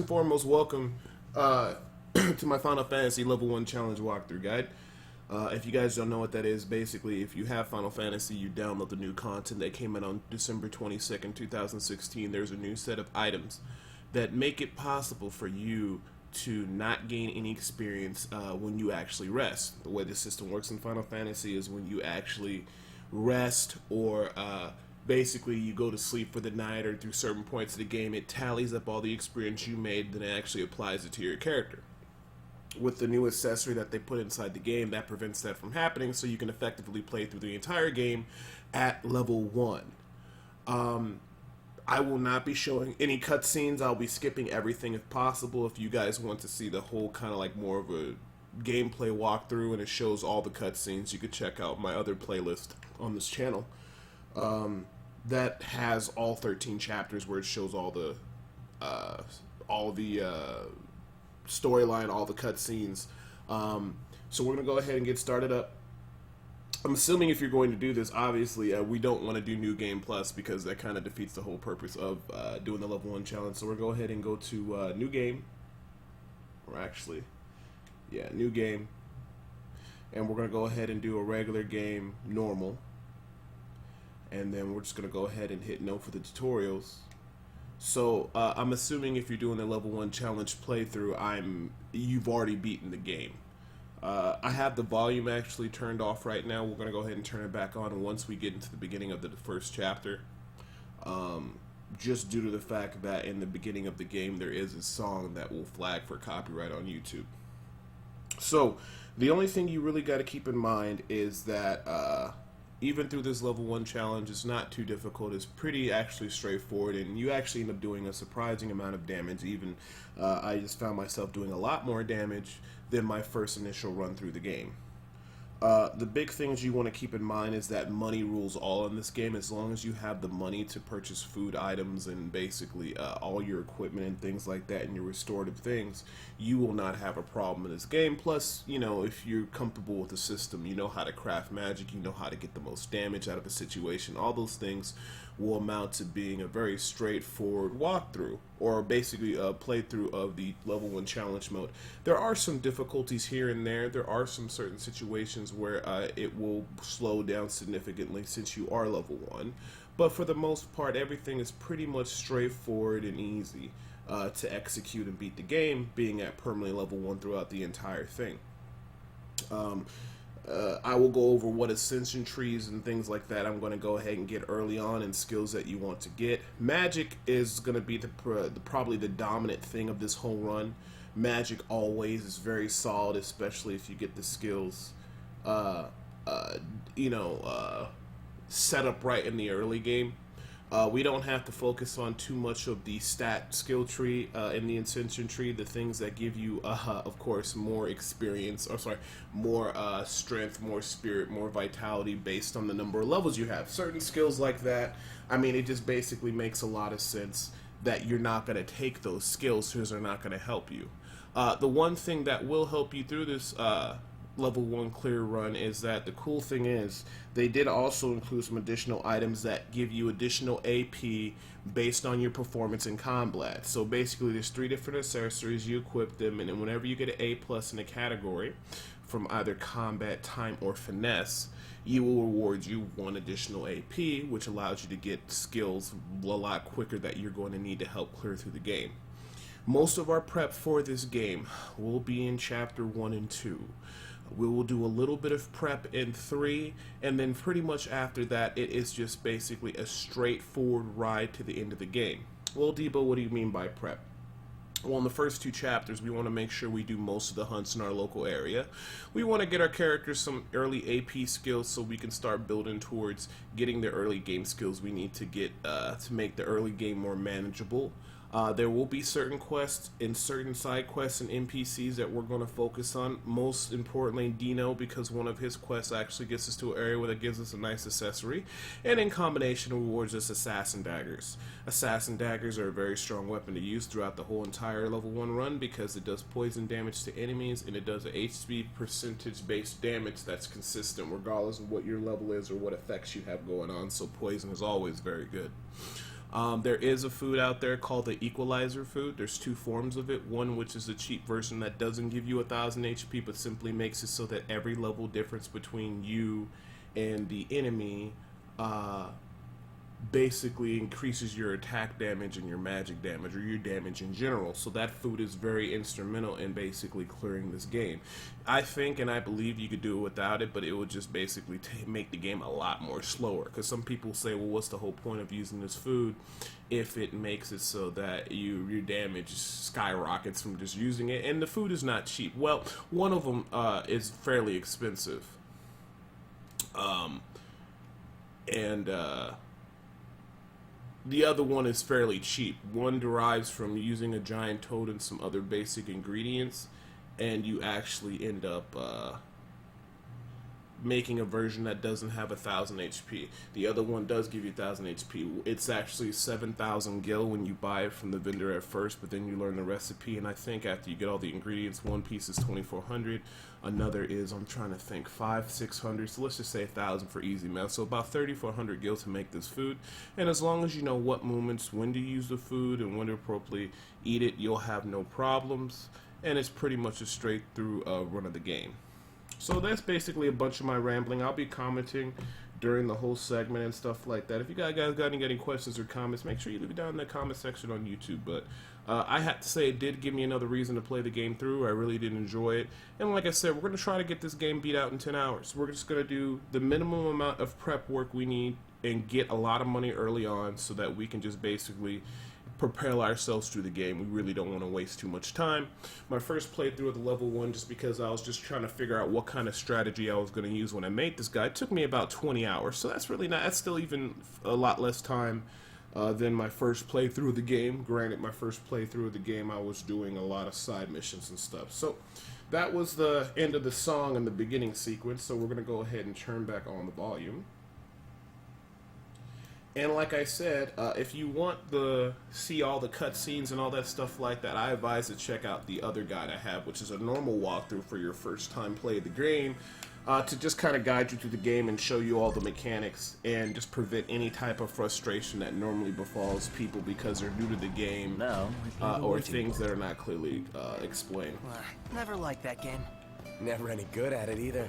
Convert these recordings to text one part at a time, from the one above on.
Foremost, welcome to my Final Fantasy Level 1 Challenge walkthrough guide. If you guys don't know what that is, basically, if you have Final Fantasy, you download the new content that came out on December 22nd, 2016. There's a new set of items that make it possible for you to not gain any experience when you actually rest. The way the system works in Final Fantasy is when you actually rest or basically you go to sleep for the night or through certain points of the game, it tallies up all the experience you made, then it actually applies it to your character. With the new accessory that they put inside the game, that prevents that from happening, so you can effectively play through the entire game at level 1. I will not be showing any cutscenes. I'll be skipping everything if possible. If you guys want to see the whole kind of like more of a gameplay walkthrough and it shows all the cutscenes, you could check out my other playlist on this channel. That has all 13 chapters where it shows all the storyline, all the cutscenes. So we're gonna go ahead and get started up. I'm assuming if you're going to do this, obviously, we don't want to do New Game Plus because that kind of defeats the whole purpose of doing the level 1 challenge. So we're going to go ahead and go to New Game. Or actually, yeah, New Game. And we're going to go ahead and do a regular game, normal. And then we're just going to go ahead and hit no for the tutorials. So I'm assuming if you're doing the level 1 challenge playthrough, you've already beaten the game. I have the volume actually turned off right now. We're going to go ahead and turn it back on once we get into the beginning of the first chapter. Just due to the fact that in the beginning of the game there is a song that will flag for copyright on YouTube. So the only thing you really got to keep in mind is that even through this level 1 challenge, it's not too difficult. It's pretty actually straightforward, and you actually end up doing a surprising amount of damage. Even I just found myself doing a lot more damage than my first initial run through the game. The big things you want to keep in mind is that money rules all in this game. As long as you have the money to purchase food items and basically all your equipment and things like that and your restorative things, you will not have a problem in this game. Plus, you know, if you're comfortable with the system, you know how to craft magic, you know how to get the most damage out of a situation. All those things will amount to being a very straightforward walkthrough, or basically a playthrough of the level 1 challenge mode. There are some difficulties here and there. There are some certain situations where it will slow down significantly since you are level 1. But for the most part, everything is pretty much straightforward and easy to execute and beat the game, being at permanently level 1 throughout the entire thing. I will go over what ascension trees and things like that I'm going to go ahead and get early on, and skills that you want to get. Magic is going to be probably the dominant thing of this whole run. Magic always is very solid, especially if you get the skills set up right in the early game. We don't have to focus on too much of the stat skill tree in the ascension tree, the things that give you, of course, more experience, or sorry, more strength, more spirit, more vitality based on the number of levels you have. Certain skills like that, I mean, it just basically makes a lot of sense that you're not going to take those skills because they're not going to help you. The one thing that will help you through this level 1 clear run is that the cool thing is they did also include some additional items that give you additional AP based on your performance in combat. So basically there's 3 different accessories, you equip them, and then whenever you get an A+ in a category from either combat, time, or finesse, you will reward you 1 additional AP, which allows you to get skills a lot quicker that you're going to need to help clear through the game. Most of our prep for this game will be in chapter 1 and 2. We will do a little bit of prep in 3, and then pretty much after that, it is just basically a straightforward ride to the end of the game. Well, Debo, what do you mean by prep? Well, in the first 2 chapters, we want to make sure we do most of the hunts in our local area. We want to get our characters some early AP skills so we can start building towards getting the early game skills we need to get to make the early game more manageable. There will be certain quests and certain side quests and NPCs that we're going to focus on. Most importantly, Dino, because one of his quests actually gets us to an area where that gives us a nice accessory, and in combination rewards us assassin daggers. Assassin daggers are a very strong weapon to use throughout the whole entire level 1 run because it does poison damage to enemies, and it does a HP percentage based damage that's consistent regardless of what your level is or what effects you have going on, so poison is always very good. There is a food out there called the equalizer food. There's two forms of it. One which is a cheap version that doesn't give you 1000 HP, but simply makes it so that every level difference between you and the enemy basically increases your attack damage and your magic damage, or your damage in general. So that food is very instrumental in basically clearing this game. I think and I believe you could do it without it, but it would just basically make the game a lot more slower, because some people say, well, what's the whole point of using this food if it makes it so that your damage skyrockets from just using it? And the food is not cheap. Well, one of them is fairly expensive, the other one is fairly cheap. One derives from using a giant toad and some other basic ingredients, and you actually end up making a version that doesn't have 1000 HP. The other one does give you 1000 HP. It's actually 7000 gil when you buy it from the vendor at first, but then you learn the recipe, and I think after you get all the ingredients, one piece is 2400, another is, I'm trying to think, 500-600, so let's just say 1000 for easy math. So about 3400 gil to make this food, and as long as you know what moments, when to use the food and when to appropriately eat it, you'll have no problems, and it's pretty much a straight through run of the game. So that's basically a bunch of my rambling. I'll be commenting during the whole segment and stuff like that. If you guys got any questions or comments, make sure you leave it down in the comment section on YouTube. But I have to say, it did give me another reason to play the game through. I really did enjoy it. And like I said, we're going to try to get this game beat out in 10 hours. We're just going to do the minimum amount of prep work we need and get a lot of money early on so that we can just basically propel ourselves through the game. We really don't want to waste too much time. My first playthrough of the level 1, just because I was just trying to figure out what kind of strategy I was going to use when I made this guy, it took me about 20 hours. So that's really not, that's still even a lot less time than my first playthrough of the game. Granted, my first playthrough of the game, I was doing a lot of side missions and stuff. So that was the end of the song and the beginning sequence. So we're going to go ahead and turn back on the volume. And like I said, if you want to see all the cutscenes and all that stuff like that, I advise to check out the other guide I have, which is a normal walkthrough for your first time play of the game, to just kind of guide you through the game and show you all the mechanics and just prevent any type of frustration that normally befalls people because they're new to the game, or things that are not clearly explained. Never liked that game. Never any good at it either.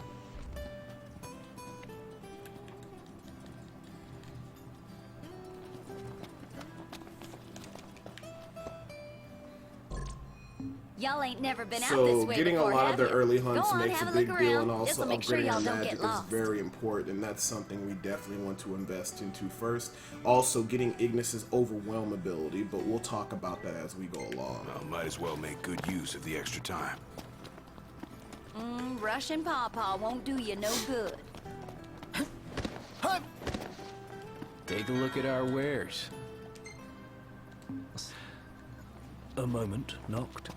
Y'all ain't never been out this way getting before, a lot of the early hunts Go on, makes a have big look deal, around. and also This'll make sure upgrading y'all our don't magic get lost. is very important, and that's something we definitely want to invest into first. Also, getting Ignis's Overwhelm ability, but we'll talk about that as we go along. Well, might as well make good use of the extra time. Rushing Pawpaw won't do you no good. Take a look at our wares. A moment, Noct.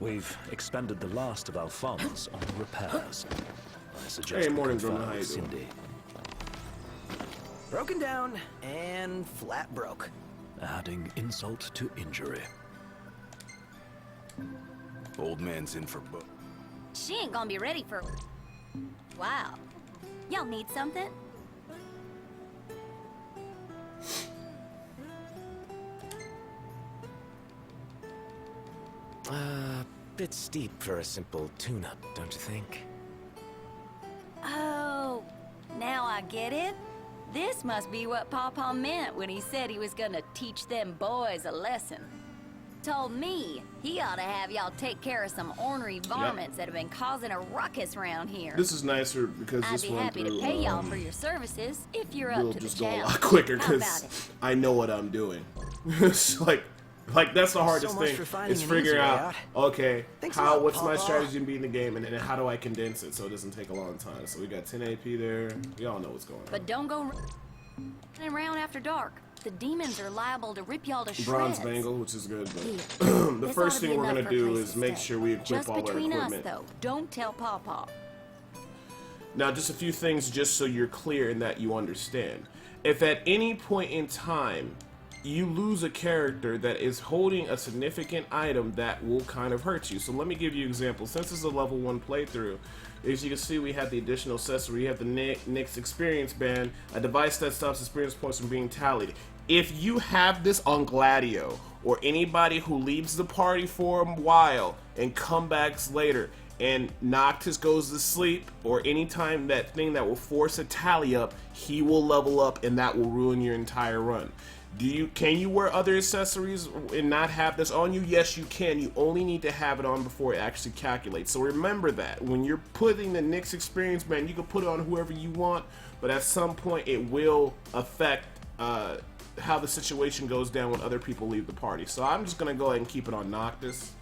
We've expended the last of our funds on repairs. I suggest we Morning, confirm Bruno. How you with doing? Cindy. Broken down and flat broke. Adding insult to injury. Old man's in for She ain't gonna be ready for... Wow. Y'all need something? Bit steep for a simple tune-up, don't you think? Oh, now I get it. This must be what Pawpaw meant when he said he was gonna teach them boys a lesson. Told me he ought to have y'all take care of some ornery varmints that have been causing a ruckus around here. This is nicer because I'd this be one happy to pay y'all for your services if you're up will to the just go a challenge. lot quicker How about because it? I know what I'm doing. It's like that's the hardest much thing. for finding It's an figuring easy way out, out. okay, Thanks a lot, what's my Pawpaw. strategy in beating the game, and then how do I condense it so it doesn't take a long time. So we got 10 AP there. We all know what's going on. But don't go running around after dark. The demons are liable to rip y'all to shreds. Bronze bangle, which is good. But Here. the This first ought to be thing we're enough gonna for a do place is to make stay. sure we equip Just all our between us, equipment. though. Don't tell Pawpaw. Now, just a few things just so you're clear and that you understand. If at any point in time you lose a character that is holding a significant item, that will kind of hurt you. So let me give you an example. Since this is a level 1 playthrough, as you can see, we have the additional accessory. We have the Nixperience Band, a device that stops experience points from being tallied. if you have this on Gladio, or anybody who leaves the party for a while and come back later, and Noctis goes to sleep, or anytime that thing that will force a tally up, he will level up, and that will ruin your entire run. Can you wear other accessories and not have this on you? Yes, you can. You only need to have it on before it actually calculates. So remember that when you're putting the Nixperience Band, you can put it on whoever you want, but at some point it will affect how the situation goes down when other people leave the party. So I'm just gonna go ahead and keep it on Noctis.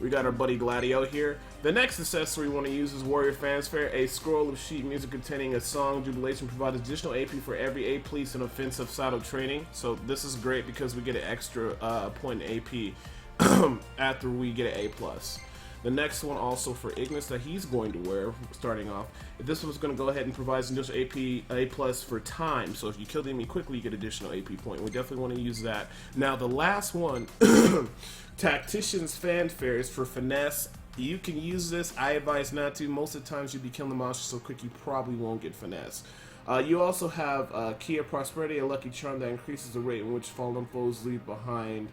We got our buddy Gladio here. The next accessory we want to use is Warrior Fanfare. A scroll of sheet music containing a song jubilation provides additional AP for every A police and offensive side of training. So this is great because we get an extra point in AP after we get an A+. The next one also for Ignis that he's going to wear, starting off. This one's going to go ahead and provide an additional A+ for time. So if you kill the enemy quickly, you get additional AP point. We definitely want to use that. Now the last one, Tactician's Fanfare, is for finesse. You can use this. I advise not to. Most of the times you'll be killing the monster so quick you probably won't get finesse. You also have Key of Prosperity, a lucky charm that increases the rate in which fallen foes leave behind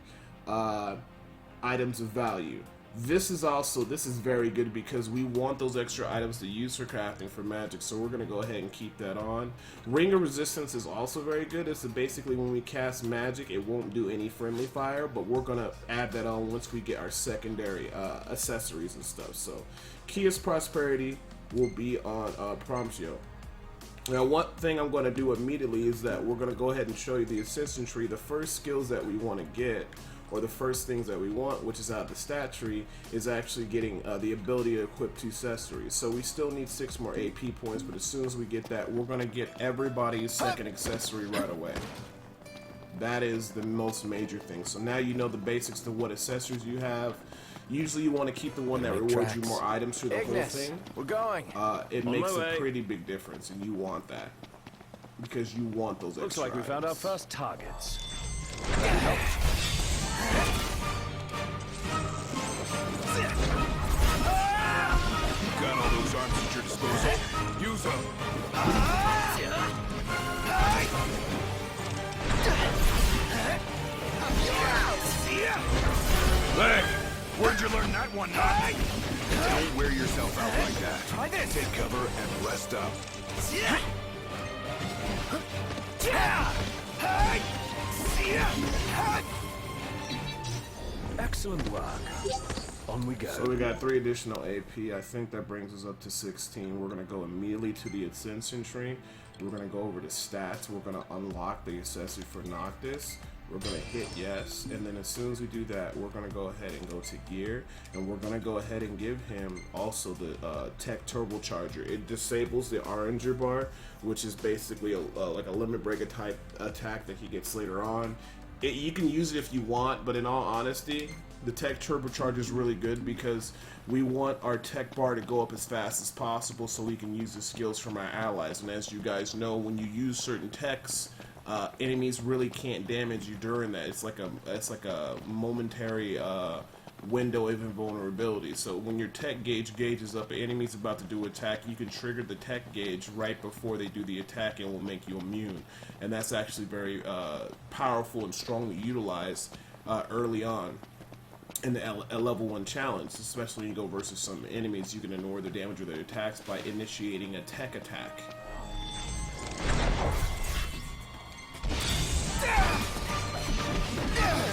items of value. This is very good because we want those extra items to use for crafting for magic, so we're going to go ahead and keep that on. Ring of Resistance is also very good. It's basically when we cast magic, it won't do any friendly fire, but we're going to add that on once we get our secondary accessories and stuff. So Kia's Prosperity will be on Promptio. Now, one thing I'm going to do immediately is that we're going to go ahead and show you the Ascension Tree. The first skills that we want to get, or the first things that we want, which is out of the stat tree, is actually getting the ability to equip 2 accessories. So we still need 6 more AP points, but as soon as we get that, we're going to get everybody's second accessory right away. That is the most major thing. So now you know the basics to what accessories you have. Usually you want to keep the one that rewards you more items through the whole thing. We're going. It makes a pretty big difference, and you want that. Because you want those extra Looks like we items. found our first targets. Got all those arms at your disposal. Use them. Leg, where'd you learn that one, Knock? Don't wear yourself out like that. Try this. Take cover and rest up. Excellent work. On we go. So we got 3 additional AP. I think that brings us up to 16. We're going to go immediately to the Ascension Tree. We're going to go over to stats. We're going to unlock the accessory for Noctis. We're going to hit yes. And then as soon as we do that, we're going to go ahead and go to gear. And we're going to go ahead and give him also the Tech Turbocharger. It disables the Oranger bar, which is basically like a limit breaker type attack that he gets later on. You can use it if you want, but in all honesty, the Tech Turbocharger is really good because we want our tech bar to go up as fast as possible so we can use the skills from our allies. And as you guys know, when you use certain techs, enemies really can't damage you during that. It's like a momentary window of invulnerability. So when your tech gauges up, an enemy's about to do attack, you can trigger the tech gauge right before they do the attack and will make you immune. And that's actually very powerful and strongly utilized early on in the level 1 challenge, especially when you go versus some enemies. You can ignore the damage of their attacks by initiating a tech attack.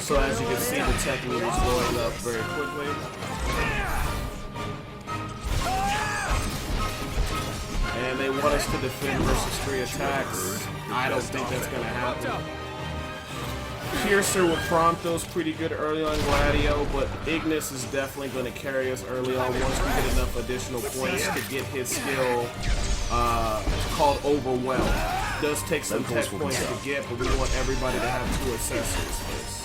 So as you can see, the tech meter is going up very quickly. And they want us to defend versus 3 attacks. I don't think that's going to happen. Piercer with Prompto's pretty good early on Gladio, but Ignis is definitely going to carry us early on once we get enough additional points to get his skill called Overwhelm. It does take some tech points to get, but we want everybody to have 2 accessories first.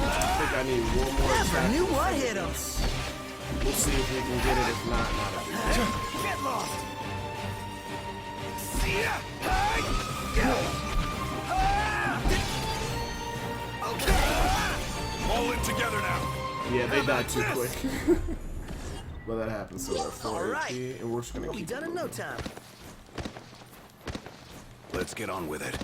I think I need one more attack. Knew what hit him. We'll see if we can get it. If not, not a big deal. Get lost. All in together now. Yeah, they died too quick. But that happens. So we're 4 AP, and we're just gonna keep done in no time. Let's get on with it.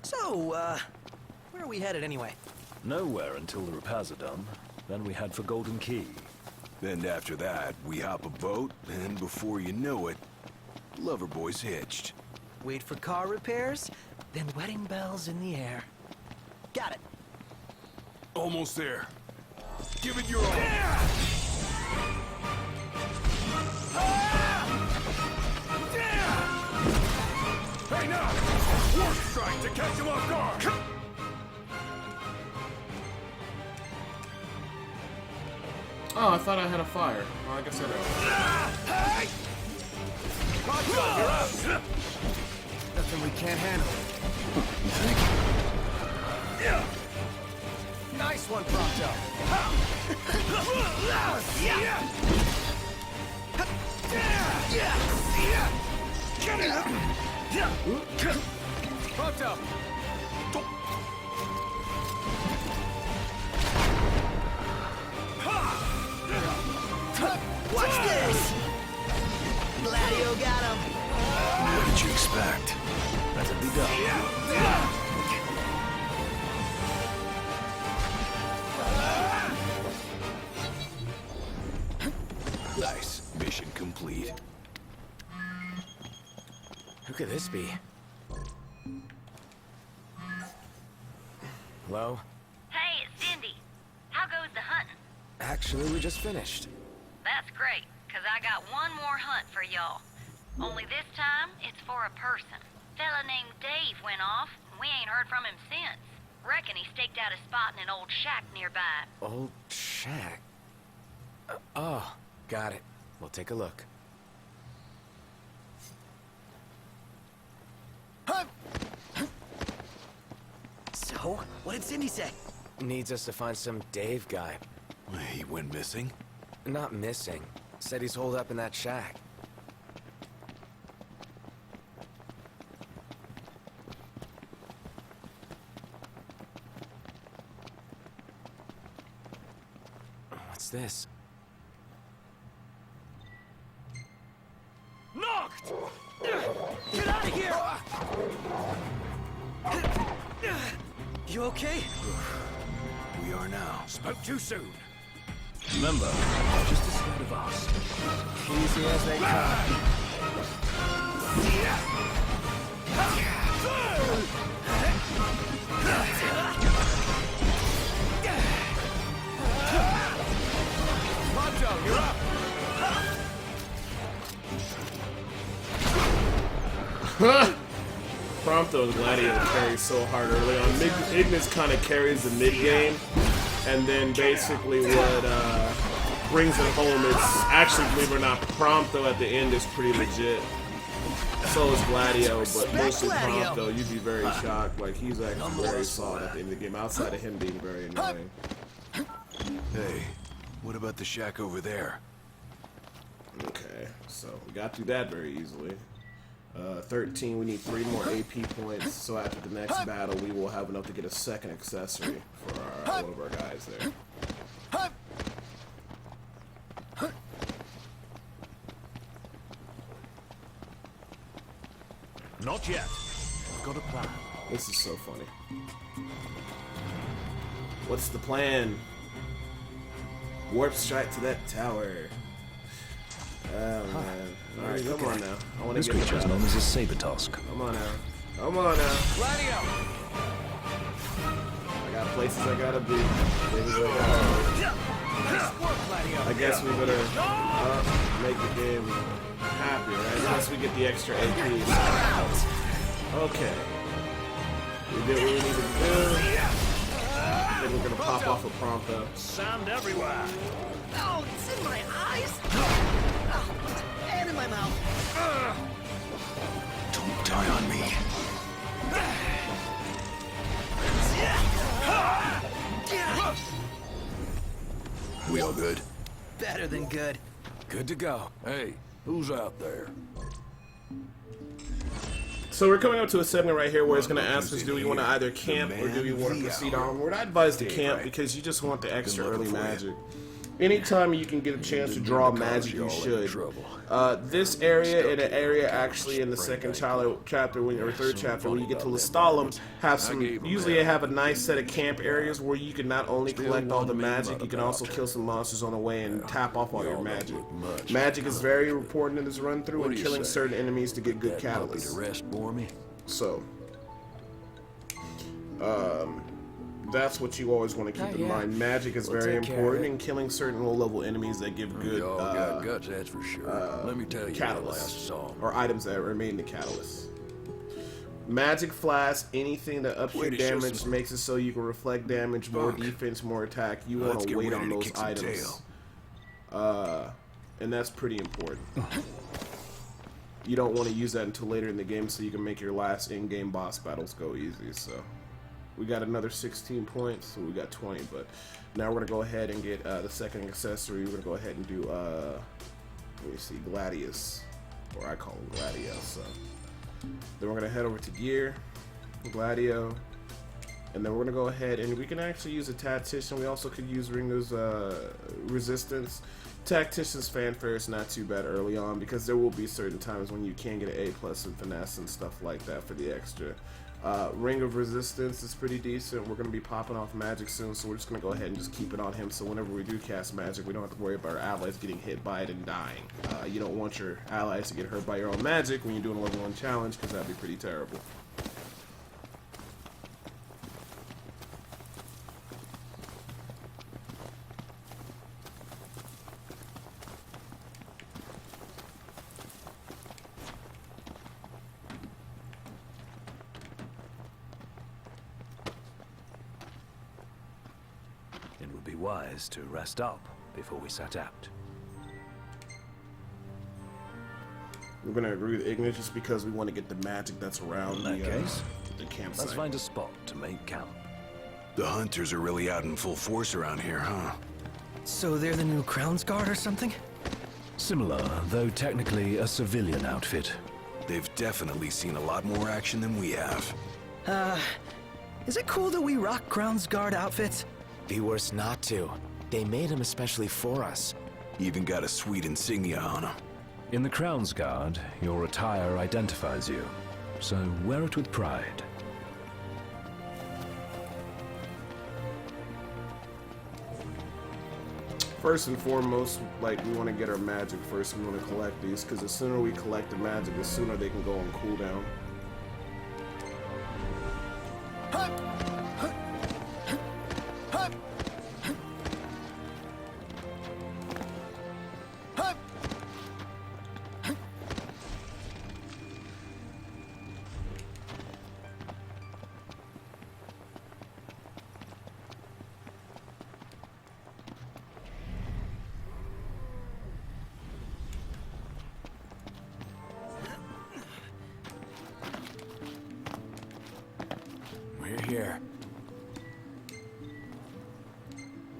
So, where are we headed anyway? Nowhere until the repairs are done. Then we head for Golden Key. Then after that, we hop a boat, and before you know it, Loverboy's hitched. Wait for car repairs, then wedding bells in the air. Got it. Almost there. Give it your all. Hey, now! Warp strike to catch him off guard! Oh, I thought I had a fire. Well, I guess I don't. Nothing we can't handle. Nice one, Pronto. Pronto. Watch this! Gladio got him! What did you expect? That's a big up. Nice. Mission complete. Who could this be? Hello? Hey, it's Cindy. How goes the hunting? Actually, we just finished. That's great, because I got one more hunt for y'all. Only this time, it's for a person. Fella named Dave went off, and we ain't heard from him since. Reckon he staked out a spot in an old shack nearby. Old shack. Oh, got it. We'll take a look. So, what did Cindy say? Needs us to find some Dave guy. He went missing? Not missing. Said he's holed up in that shack. What's this? Knocked! Get out of here! You okay? We are now. Spoke too soon. Remember, just as scared of us. Easy as they come. Pronto, you're up! Prompto's Gladio carries so hard early on. Ignis kind of carries the mid game, and then basically what brings it home is actually, believe it or not, Prompto at the end is pretty legit. So is Gladio, but mostly Prompto. You'd be very shocked. Like, he's actually very solid at the end of the game, outside of him being very annoying. Hey, what about the shack over there? Okay, so we got through that very easily. 13, we need 3 more AP points, so after the next battle, we will have enough to get a second accessory for one of our guys there. Not yet. I've got a plan. This is so funny. What's the plan? Warp strike to that tower. Oh man. Alright, come on now. I want This to get creature is the known as a saber tusk. Come on now. Come on now. Gladio! I got places I gotta be. Places I gotta Nice work, Gladio! I guess we better make the game happy, right? Unless we get the extra APs. Okay. We did what we needed to do. I think we're gonna pop off a Prompto. Sand everywhere. Oh, it's in my eyes! Oh, and in my mouth. Don't die on me. We all good? Better than good. Good to go. Hey, who's out there? So we're coming up to a segment right here where it's going to ask us, do we want to either camp or do we want to proceed onward? I advise to camp because you just want the extra early magic. Anytime you can get a chance to draw magic, you should. This area and an area actually in the second chapter, or third chapter, when you get to Lestalem, have some. Usually, they have a nice set of camp areas where you can not only collect all the magic, you can also kill some monsters on the way and tap off all your magic. Magic is very important in this run through, and killing certain enemies to get good catalysts. So, that's what you always want to keep in mind. Magic is very important in killing certain low-level enemies that give good guts, that's for sure. Let me tell you catalysts or items that remain the catalysts. Magic flask, anything that ups your damage, makes it so you can reflect damage, more defense, more attack. You want to wait on those items, and that's pretty important. You don't want to use that until later in the game, so you can make your last in-game boss battles go easy. So. We got another 16 points, so we got 20, but now we're going to go ahead and get the second accessory. We're going to go ahead and do, let me see, Gladius, or I call him Gladio. So then we're going to head over to gear, Gladio, and then we're going to go ahead and we can actually use a Tactician. We also could use Ringo's Resistance. Tactician's fanfare is not too bad early on because there will be certain times when you can get an A+ in finesse and stuff like that for the extra. Ring of Resistance is pretty decent. We're going to be popping off magic soon, so we're just going to go ahead and just keep it on him, so whenever we do cast magic, we don't have to worry about our allies getting hit by it and dying. You don't want your allies to get hurt by your own magic when you're doing a level 1 challenge, because that'd be pretty terrible. It would be wise to rest up before we set out. We're going to agree with Ignis just because we want to get the magic that's around the campsite. Let's find a spot to make camp. The hunters are really out in full force around here, huh? So they're the new Crown's Guard or something? Similar, though technically a civilian outfit. They've definitely seen a lot more action than we have. Is it cool that we rock Crown's Guard outfits? Be worse not to. They made them especially for us. Even got a sweet insignia on them. In the Crown's Guard, your attire identifies you, so wear it with pride. First and foremost, like, we want to get our magic first. We want to collect these, because the sooner we collect the magic, the sooner they can go on cooldown. We're here.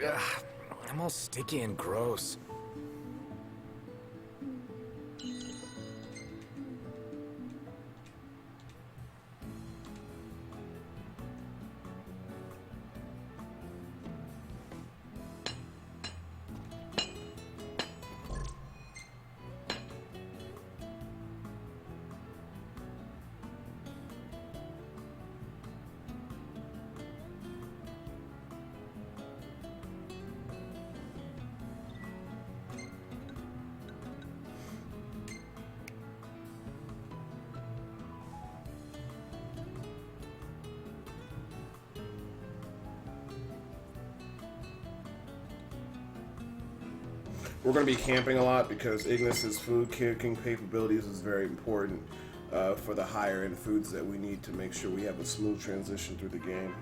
Ugh, I'm all sticky and gross. We're going to be camping a lot because Ignis's food cooking capabilities is very important for the higher end foods that we need to make sure we have a smooth transition through the game.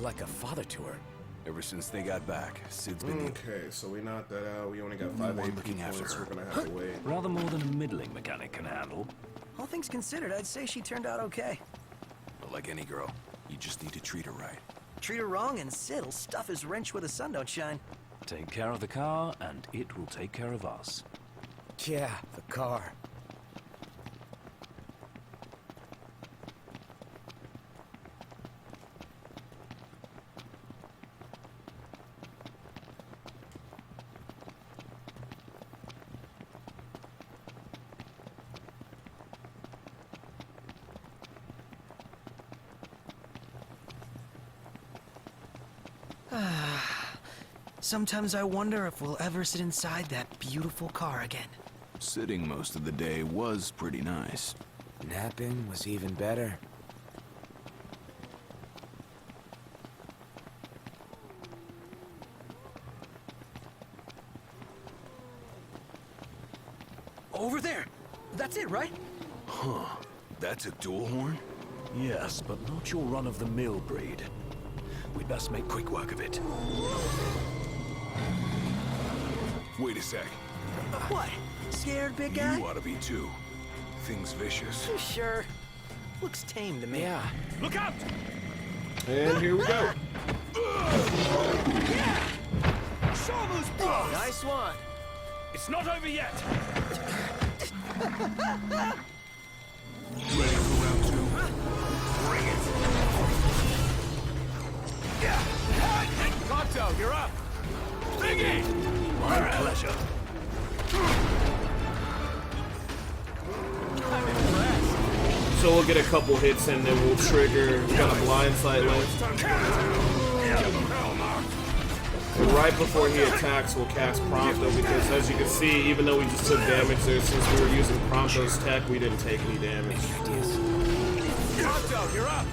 Like a father to her. Ever since they got back, Sid's been... Okay, so we knocked that out. We only got 5 AP looking after points. her. We're going to have to wait. Rather more than a middling mechanic can handle. All things considered, I'd say she turned out okay. But like any girl, you just need to treat her right. Treat her wrong and Sid'll stuff his wrench where the sun don't shine. Take care of the car, and it will take care of us. Yeah, the car. Sometimes I wonder if we'll ever sit inside that beautiful car again. Sitting most of the day was pretty nice. Napping was even better. Over there! That's it, right? Huh. That's a dual horn? Yes, but not your run-of-the-mill breed. We'd best make quick work of it. Wait a sec. What? Scared, big guy? You ought to be too. Thing's vicious. You sure? Looks tame to me. Yeah. Look out! And here we go. Nice one. It's not over yet! Ready for round two? Bring it! Tonto, you're up! Thingy! My pleasure. I'm impressed. So we'll get a couple hits and then we'll trigger kind of blindside left. And right before he attacks, we'll cast Prompto because, as you can see, even though we just took damage there, since we were using Prompto's tech, we didn't take any damage. Tonto, you're up!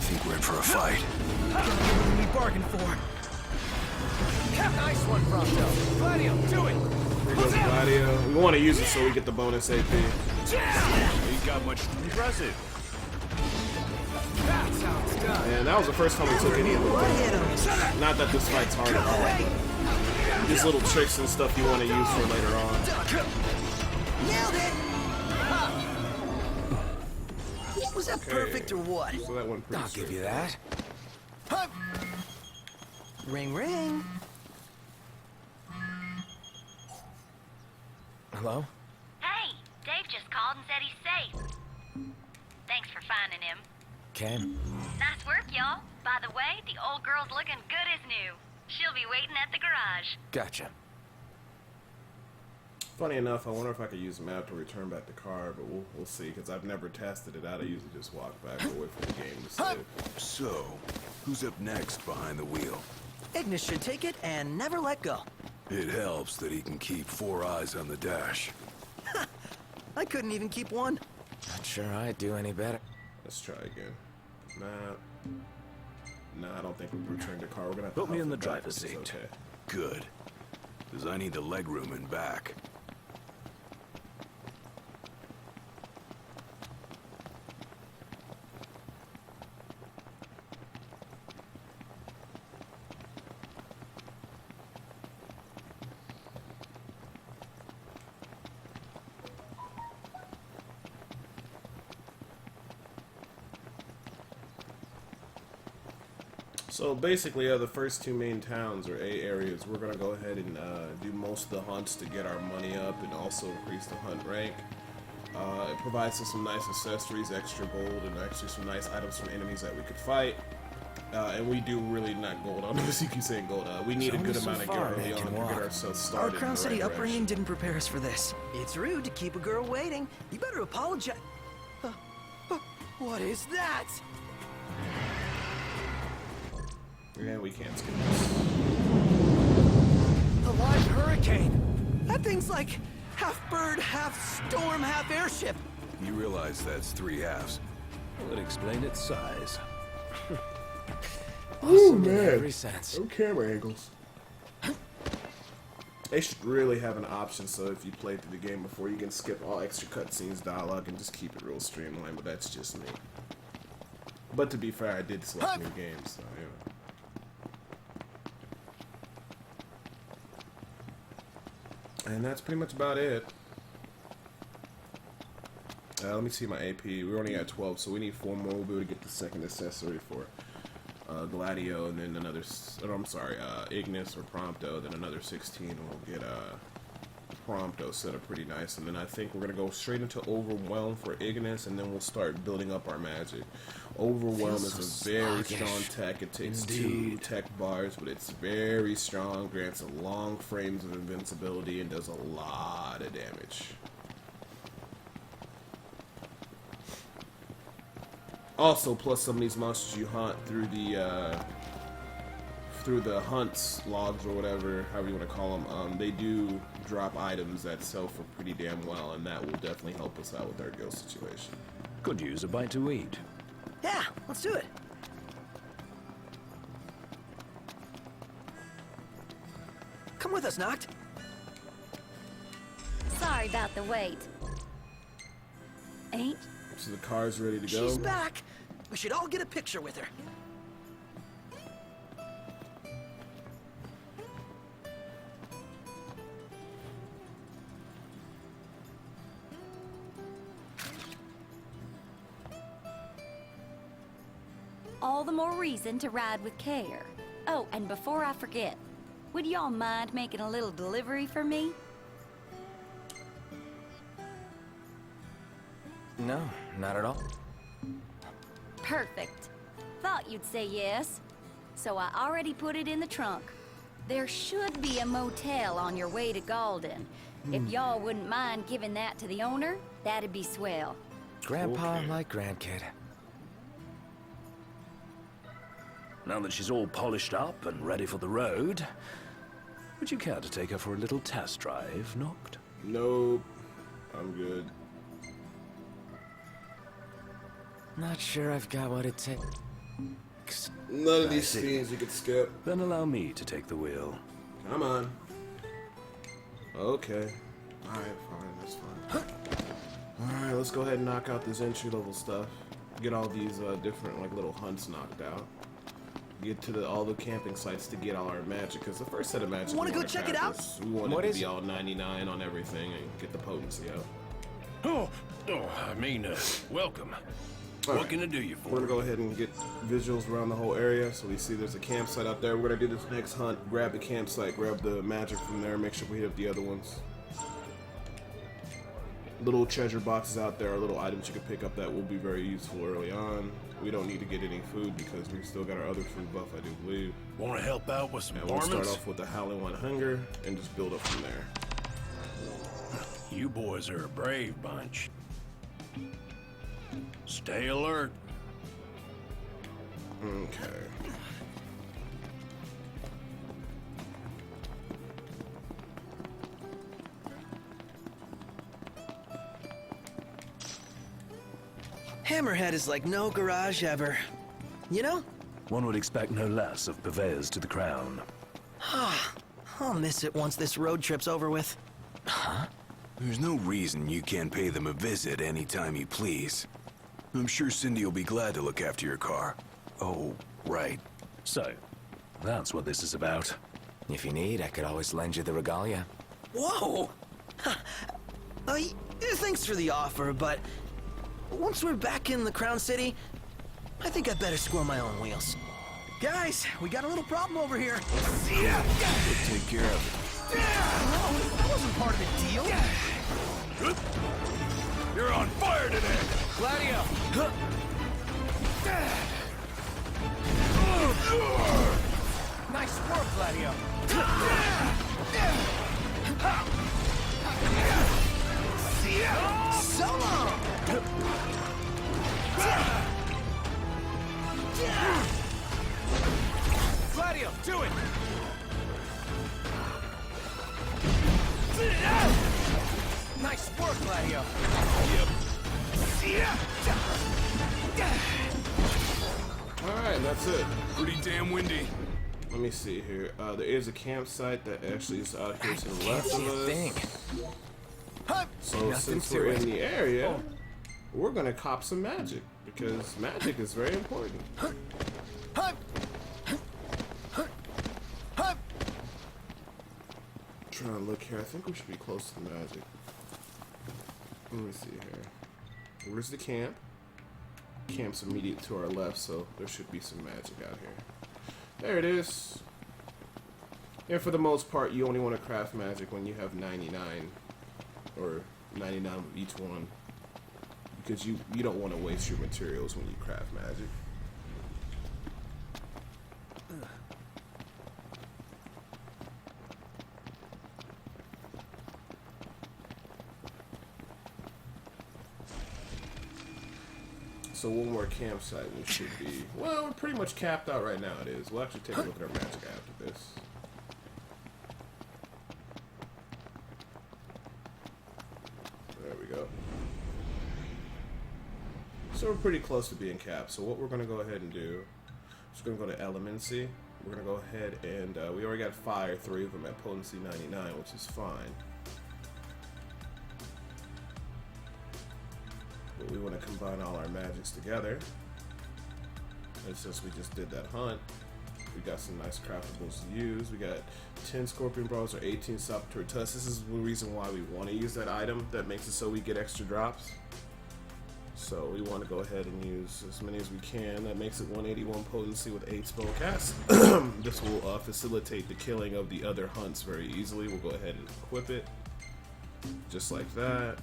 Think we're in for a fight. What we bargained for. Nice one, Prompto. Gladio, do it! Here goes Gladio. We want to use it so we get the bonus AP. Ain't got much. Impressive. That's how it's done. And that was the first time we took any of the damage. Not that this fight's hard at all, but just little tricks and stuff you want to use for later on. Nailed it! Was that perfect or what? So that went pretty I'll give you straight. that. Ring, ring. Hello? Hey, Dave just called and said he's safe. Thanks for finding him. Okay. Nice work, y'all. By the way, the old girl's looking good as new. She'll be waiting at the garage. Gotcha. Funny enough, I wonder if I could use the map to return back the car, but we'll see, because I've never tested it out. I usually just walk back or wait for the game to save. So, who's up next behind the wheel? Ignis should take it and never let go. It helps that he can keep 4 eyes on the dash. I couldn't even keep one. Not sure I'd do any better. Let's try again. Nah, I don't think we've returned the car. We're gonna have to Put me in huff the it back, driver's which is seat. Okay. Good. Because I need the legroom in back. So basically, the first two main towns or A areas, we're gonna go ahead and do most of the hunts to get our money up and also increase the hunt rank. It provides us some nice accessories, extra gold, and actually some nice items from enemies that we could fight. And we do really not gold on this. You keep saying gold. We need a Only good so amount of gear far early man on can to walk. get ourselves Our started. Crown in the City right upbringing direction. didn't prepare us for this. It's rude to keep a girl waiting. You better apologize. What is that? Yeah, we can't skip this. A live hurricane. That thing's like half bird, half storm, half airship. You realize that's 3 halves. Would explain its size. Awesome in every sense. No camera angles. They should really have an option so if you play through the game before, you can skip all extra cutscenes, dialogue, and just keep it real streamlined, but that's just me. But to be fair, I did select new games, so yeah. And that's pretty much about it. Let me see my AP. We only got 12, so we need 4 more. We'll be able to get the second accessory for Gladio, and then another. I'm sorry, Ignis or Prompto. Then another 16, and we'll get Prompto set up pretty nice. And then I think we're gonna go straight into Overwhelm for Ignis, and then we'll start building up our magic. Overwhelm is a very strong tech. It takes 2 tech bars, but it's very strong. Grants a long frames of invincibility and does a lot of damage. Also, plus some of these monsters you hunt through the hunts logs or whatever, however you want to call them, they do drop items that sell for pretty damn well, and that will definitely help us out with our guild situation. Could use a bite to eat. Yeah, let's do it. Come with us, Noct. Sorry about the wait. Ain't So the car's ready to go. She's back. We should all get a picture with her. all the more reason to ride with care. Oh, and before I forget, would y'all mind making a little delivery for me? No, not at all. Perfect. Thought you'd say yes. So I already put it in the trunk. There should be a motel on your way to Galden. If y'all wouldn't mind giving that to the owner, that'd be swell. Grandpa, my grandkid. Now that she's all polished up and ready for the road, would you care to take her for a little test drive, Noct? Nope. I'm good. Not sure I've got what it takes. None of I these see. scenes you could skip. Then allow me to take the wheel. Come on. Okay. Alright, fine, that's fine. Alright, let's go ahead and knock out this entry-level stuff. Get all these different, like, little hunts knocked out. Get to all the camping sites to get all our magic, because the first set of magic Wanna go check it out? We want What it to is be it? all 99 on everything and get the potency out. Welcome. All What right. can I do you We're for? gonna go ahead and get visuals around the whole area. So we see there's a campsite out there. We're gonna do this next hunt, grab the campsite, grab the magic from there, make sure we hit up the other ones. Little treasure boxes out there are little items you can pick up that will be very useful early on. We don't need to get any food because we still got our other food buff, I do believe. Want to help out with some And we'll start varmints? off with the Howling One Hunger and just build up from there. You boys are a brave bunch. Stay alert. Okay. Hammerhead is like no garage ever. You know? One would expect no less of purveyors to the crown. I'll miss it once this road trip's over with. There's no reason you can't pay them a visit anytime you please. I'm sure Cindy will be glad to look after your car. Oh, right. So, that's what this is about. If you need, I could always lend you the regalia. Whoa! Thanks for the offer, but once we're back in the Crown City, I think I'd better squirrel my own wheels. Guys, we got a little problem over here. We'll take care of it. Whoa, that wasn't part of the deal. You're on fire today. Gladio! Nice work, Gladio. So long! Gladio, do it! Nice work, Gladio. Alright, that's it. Pretty damn windy. Let me see here. There is a campsite that actually is out here to the left of us. Thing. So Nothing since to we're it. in the area, we're gonna cop some magic because magic is very important. Trying to look here. I think we should be close to the magic. Let me see here. Where's the camp? camp's immediate to our left, so there should be some magic out here. There it is. And for the most part, you only want to craft magic when you have 99 or 99 of each one, because you don't want to waste your materials when you craft magic. So one more campsite, which should be, well, we're pretty much capped out right now. It is. We'll actually take a look at our magic after this. There we go. So we're pretty close to being capped. So what we're going to go ahead and do is we're going to go to Elemency. We're going to go ahead and we already got fire, 3 of them at potency 99, which is fine. But we want to combine all our magics together. And since we just did that hunt, we got some nice craftables to use. We got 10 Scorpion Bros or 18 Saboteur Tusks. This is the reason why we want to use that item. That makes it so we get extra drops. So we want to go ahead and use as many as we can. That makes it 181 potency with 8 spell casts. This will facilitate the killing of the other hunts very easily. We'll go ahead and equip it. Just like that.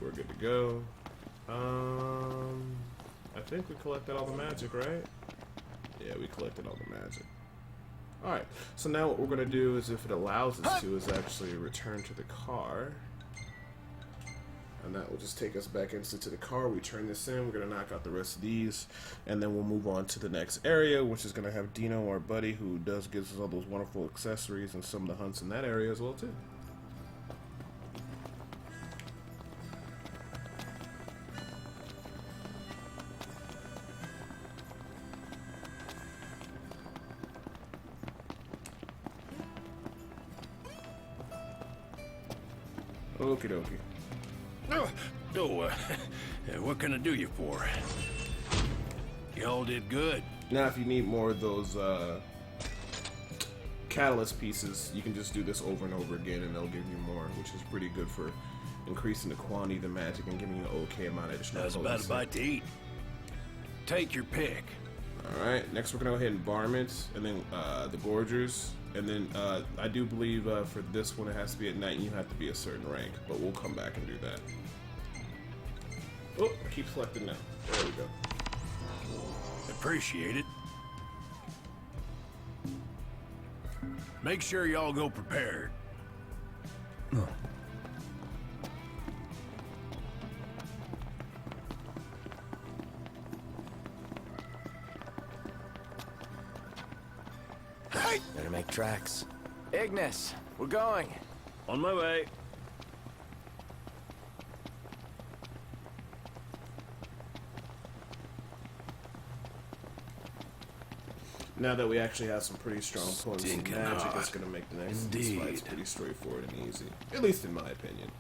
We're good to go. I think we collected all the magic, right? Yeah, we collected all the magic. Alright, so now what we're going to do is, if it allows us to, is actually return to the car. And that will just take us back into the car. We turn this in, we're going to knock out the rest of these, and then we'll move on to the next area, which is going to have Dino, our buddy, who gives us all those wonderful accessories and some of the hunts in that area as well, too. Okie dokie. What can I do you for? Y'all did good. Now, if you need more of those catalyst pieces, you can just do this over and over again, and they'll give you more, which is pretty good for increasing the quantity of the magic and giving you an okay amount of additional That's about a bite to eat. Take your pick. Alright, next we're going to go ahead and varmints, and then the gorgers, and then I do believe for this one it has to be at night and you have to be a certain rank, but we'll come back and do that. Oh, I keep selecting now. There we go. Appreciate it. Make sure y'all go prepared. Better make tracks. Ignis, we're going. On my way. Now that we actually have some pretty strong potency Stinking magic, hot. it's going to make the next Indeed. fights pretty straightforward and easy. At least in my opinion.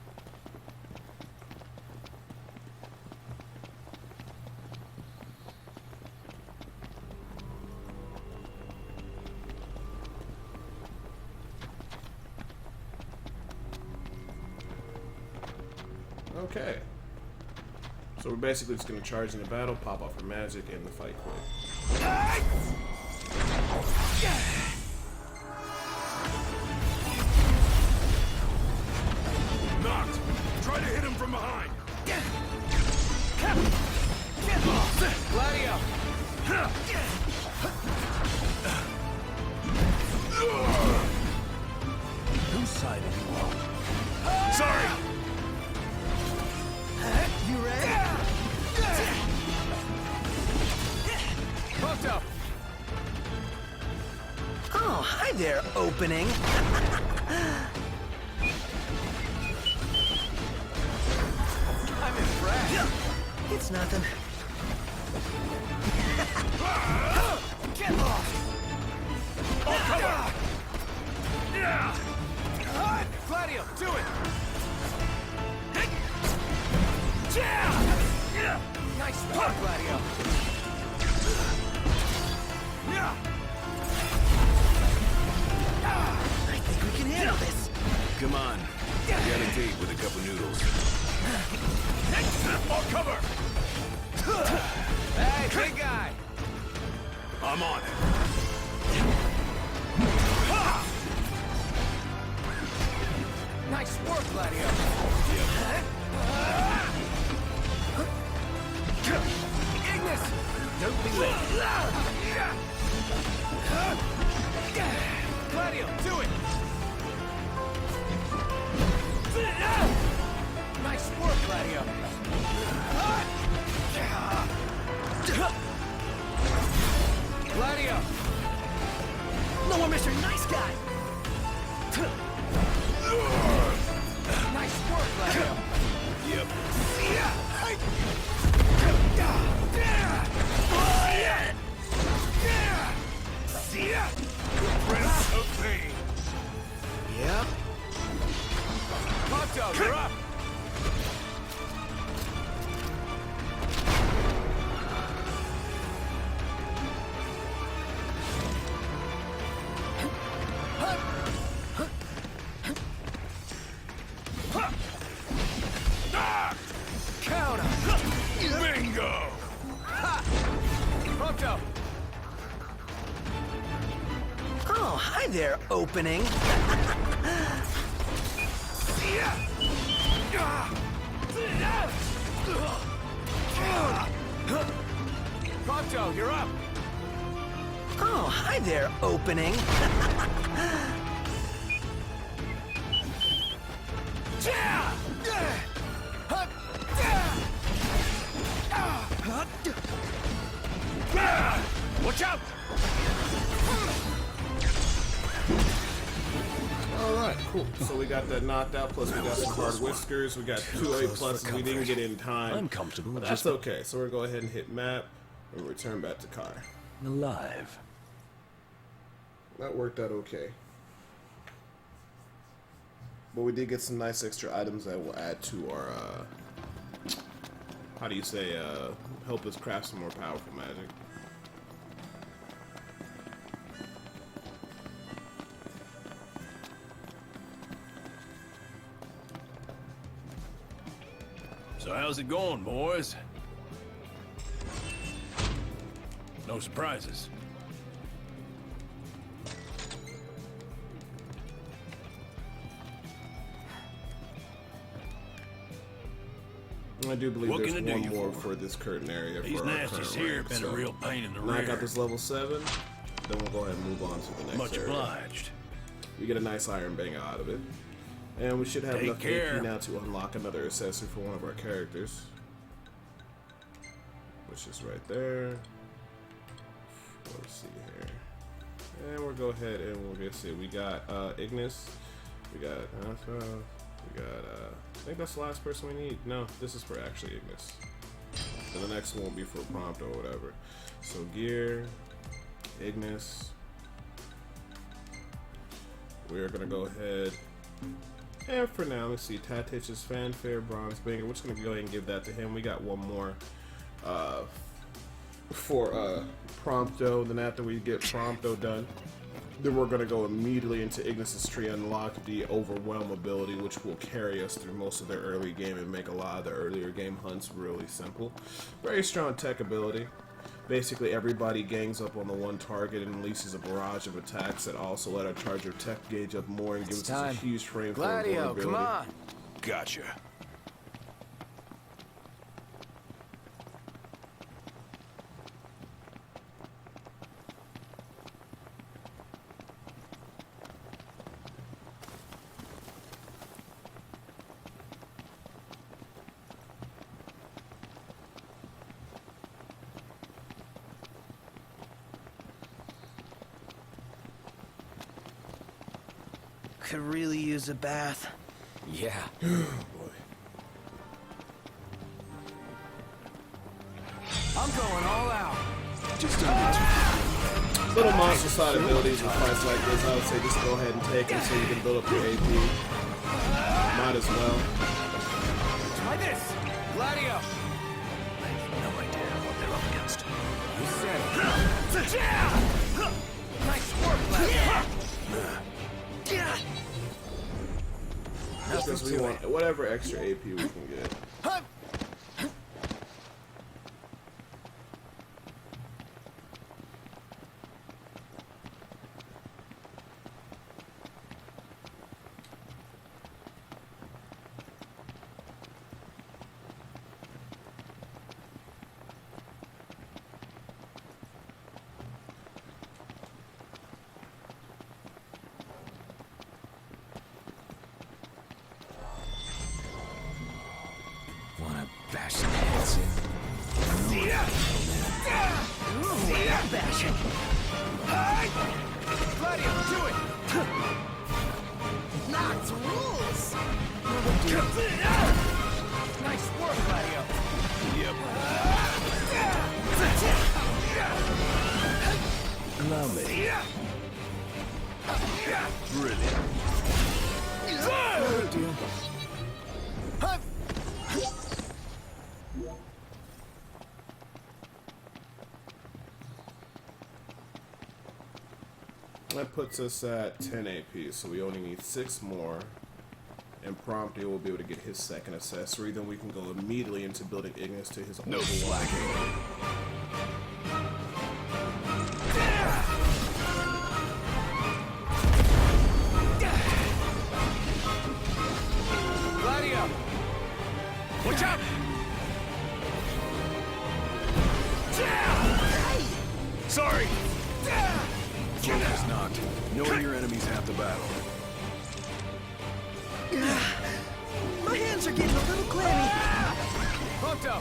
Okay. So we're basically just going to charge in the battle, pop off our magic, and the fight quick. Knocked! Try to hit him from behind! Gladio! Whose side are you on? Sorry! You ready? Fucked up! Oh, hi there, opening. I'm impressed. It's nothing. Get off! Oh, cover! Yeah! Gladio, do it! Nice work, Gladio. I think we can handle this. Come on. We got a date with a couple noodles. More cover! Big guy! I'm on it. Nice work, Gladio. Ignis! Don't be late. Gladio, do it! Nice work, Gladio. Gladio! No more Mr. Nice Guy! Nice work, Gladio. Yep. Prince of Pain. Yep. Ponto, you're up! Counter! Bingo! Ponto! Oh, hi there, opening. Ponto, you're up. Oh, hi there, opening. Watch out! Alright, cool. So we got that knocked out, plus we got some hard whiskers, we got 2 A pluses we didn't get in time. I'm comfortable But with that's just okay. So we're going to go ahead and hit map and return back to car. alive. That worked out okay. But we did get some nice extra items that will add to our, how do you say, help us craft some more powerful magic. So how's it going, boys? No surprises. I do believe What there's can I do one you more for? for this curtain area. These for our nasties current here rank, have been so a real pain in the knock rear. out this level 7, then we'll go ahead and move on to the next Much area. obliged. We get a nice iron banger out of it. And we should have Take enough care. AP now to unlock another accessory for one of our characters. Which is right there. Let's see here. And we'll go ahead and we'll get see. We got Ignis. We got I think that's the last person we need. No, this is for actually Ignis. And the next one will be for Prompt or whatever. So gear, Ignis. We're gonna go ahead and for now, let's see, Tatitch's Fanfare, Bronze Banger. We're just gonna go ahead and give that to him. We got one more for Prompto. Then after we get Prompto done, then we're gonna go immediately into Ignis's tree, unlock the Overwhelm ability, which will carry us through most of the early game and make a lot of the earlier game hunts really simple. Very strong tech ability. Basically, everybody gangs up on the one target and releases a barrage of attacks that also let our charger tech gauge up more and gives us a huge frame for Gladio, come on. Gotcha. Could really use a bath. Yeah. I'm going all out. Just don't Little monster side abilities with fights like this, I would say just go ahead and take them so you can build up your AP. Might as well. Try this. Gladio. No idea what they're up against. You said it. Nice work, Gladio. Because we want whatever extra AP we can get. Bashing heads. Bashing. Gladio, do it! Knocked rules. Nice work, Gladio. Yep. Allow me. Brilliant. Good deal. That puts us at 10 AP, so we only need 6 more. And Prompto will be able to get his second accessory. Then we can go immediately into building Ignis to his No slacking. Gladio! Watch out! Sorry! Focus knocked. Knowing your enemy's half the battle. My hands are getting a little clammy. Prompto!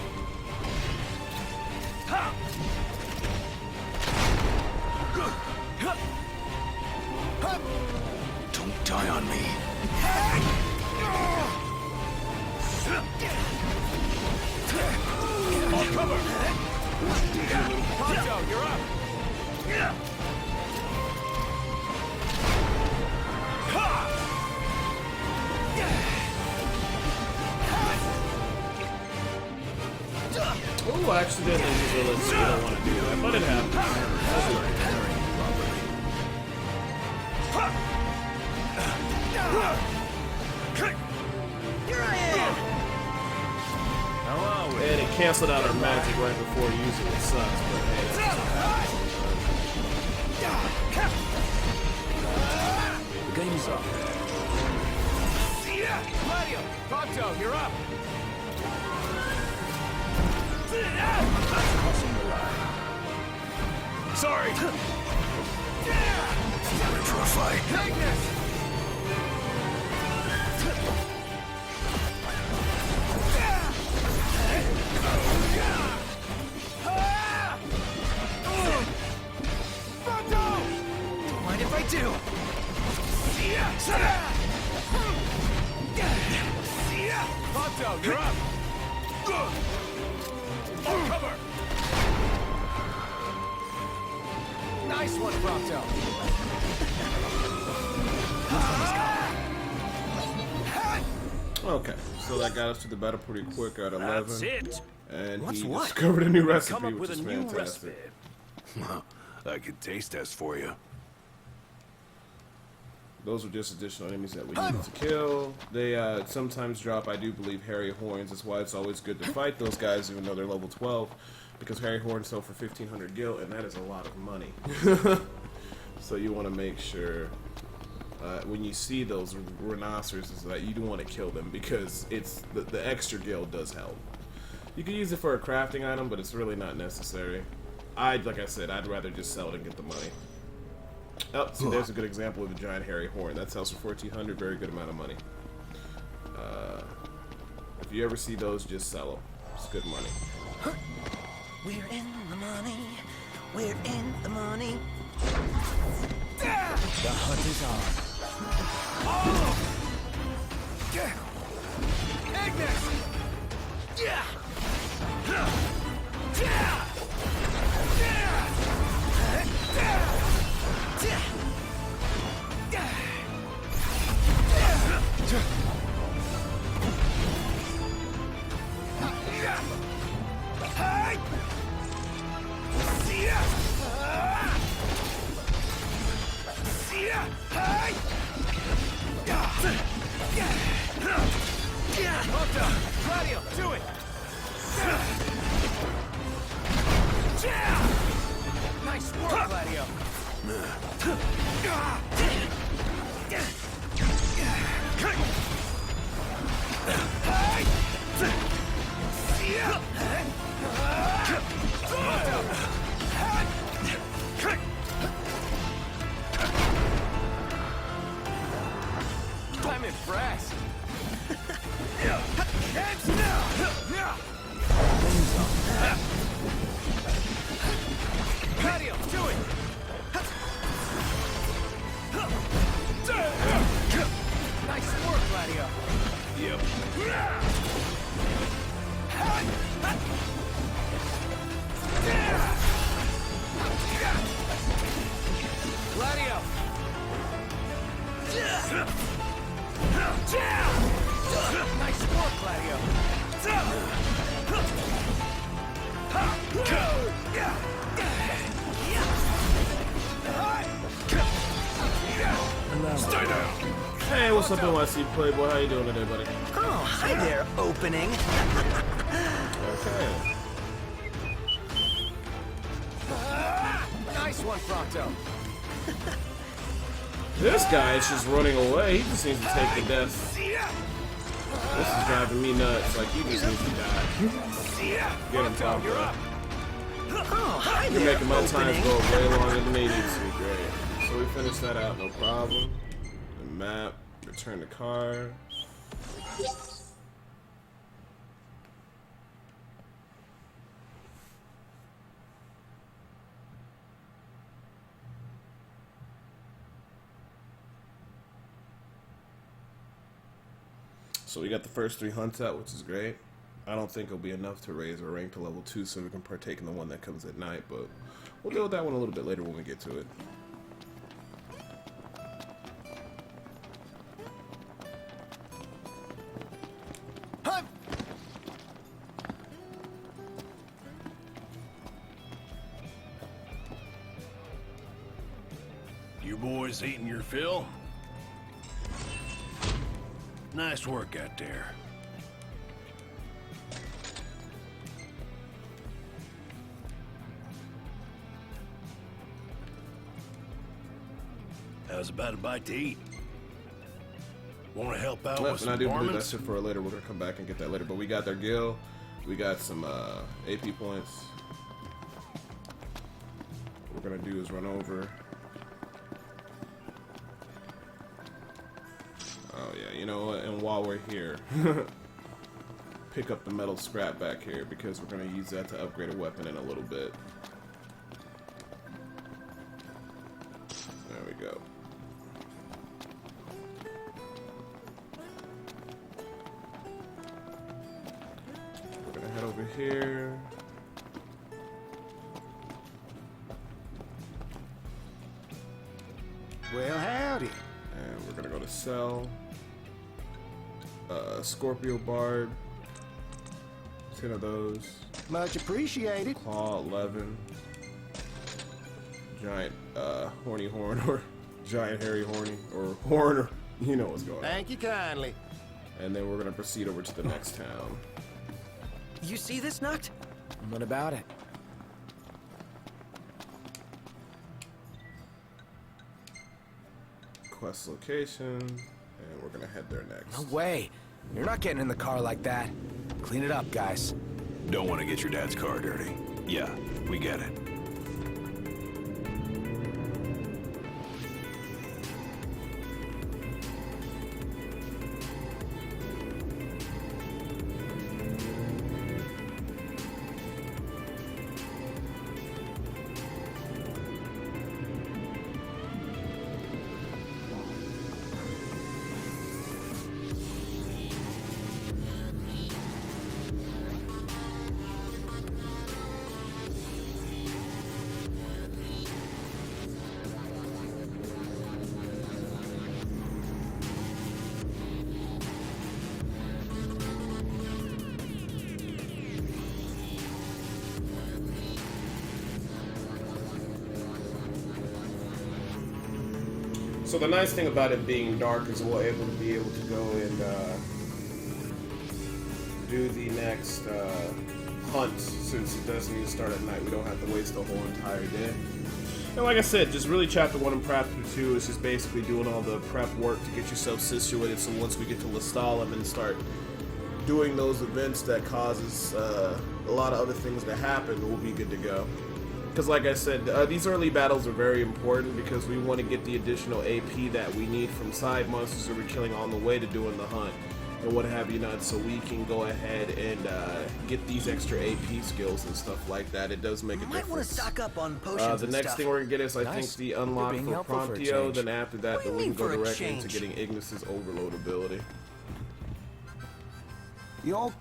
Don't die on me. On cover! Prompto, you're up! Oh, I accidentally used a elixir. I don't want to do that, but it happens. Here I am. How are we? And it canceled out our magic right before using it. Sucks, but hey, The game's up. Gladio! Prompto, you're up! Crossing the line. Sorry! Ready for a fight? Ignis! Don't mind if I do. Prompto, you're up! On cover! Nice one, Prompto! okay. So that got us to the battle pretty quick at 11. That's it! And What's he what? discovered a new recipe, Come up which with is a new fantastic. recipe. I could taste test for you. Those are just additional enemies that we need to kill. They sometimes drop, I do believe, Harry Horns. That's why it's always good to fight those guys, even though they're level 12. Because Harry Horns sell for 1,500 gil, and that is a lot of money. So you want to make sure when you see those rhinoceroses that you do want to kill them, because it's the extra gil does help. You can use it for a crafting item, but it's really not necessary. Like I said, I'd rather just sell it and get the money. Oh, see, there's a good example of a giant hairy horn. That sells for 1,400, very good amount of money. If you ever see those, just sell them. It's good money. We're in the money. We're in the money. The hunt is on. Ignis! Gladio, do it! Nice work, Gladio! I'm impressed. Heads now! Gladio! Nice score, Gladio. Stay down! Hey, what's up, NYC Playboy? How you doing today, buddy? Oh, hi there, opening. Okay. Nice one, Pronto. This guy is just running away. He just needs to take the death. This is driving me nuts. Like, he just needs to die. Get him, Pronto. Oh, hi You're there, making my time opening. go way longer than they need to. Great. So we finished that out, no problem. The map, return the car. So we got the first 3 hunts out, which is great. I don't think it'll be enough to raise our rank to level 2 so we can partake in the one that comes at night, but we'll deal with that one a little bit later when we get to it. You boys eating your fill? Nice work out there. How's about a bite to eat? Want to help out with And I some do believe varmints? that's it for later. We're gonna come back and get that later. But we got their gil, we got some AP points. What we're gonna do is run over. Oh yeah, you know what? And while we're here, pick up the metal scrap back here because we're gonna use that to upgrade a weapon in a little bit. There we go. We're gonna head over here. Well, howdy. And we're gonna go to sell. Scorpio Barb. 10 of those. Much appreciated. Claw 11. Giant horny horn or giant hairy horny or horn or you know what's going on. Thank you kindly. And then we're gonna proceed over to the next town. You see this, Noct? What about it? Quest location, and we're gonna head there next. No way. You're not getting in the car like that. Clean it up, guys. Don't want to get your dad's car dirty. Yeah, we get it. So the nice thing about it being dark is we'll be able to go and do the next hunt since it does need to start at night. We don't have to waste the whole entire day. And like I said, just really Chapter 1 and Chapter 2 is just basically doing all the prep work to get yourself situated so once we get to Lestalem and start doing those events that causes a lot of other things to happen, we'll be good to go. Because like I said, these early battles are very important because we want to get the additional AP that we need from side monsters that we're killing on the way to doing the hunt and what have you not, so we can go ahead and get these extra AP skills and stuff like that. It does make a Might want to difference. stock up on potions The and next stuff. thing we're going to get is, I Nice. think, the You're unlock being for helpful for a Promptio. change. Then after that, What do you then we can mean go for a directly into change? getting Ignis's overload ability. You all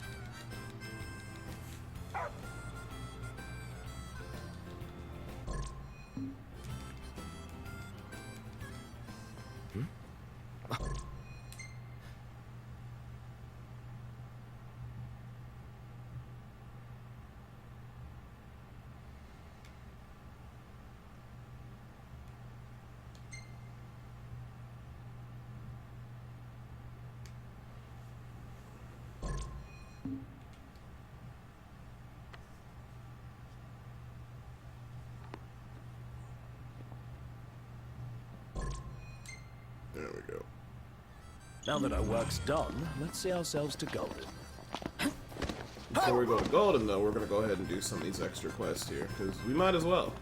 Now that our work's done, let's see ourselves to Golden. Before we go to Golden, though, we're going to go ahead and do some of these extra quests here, because we might as well.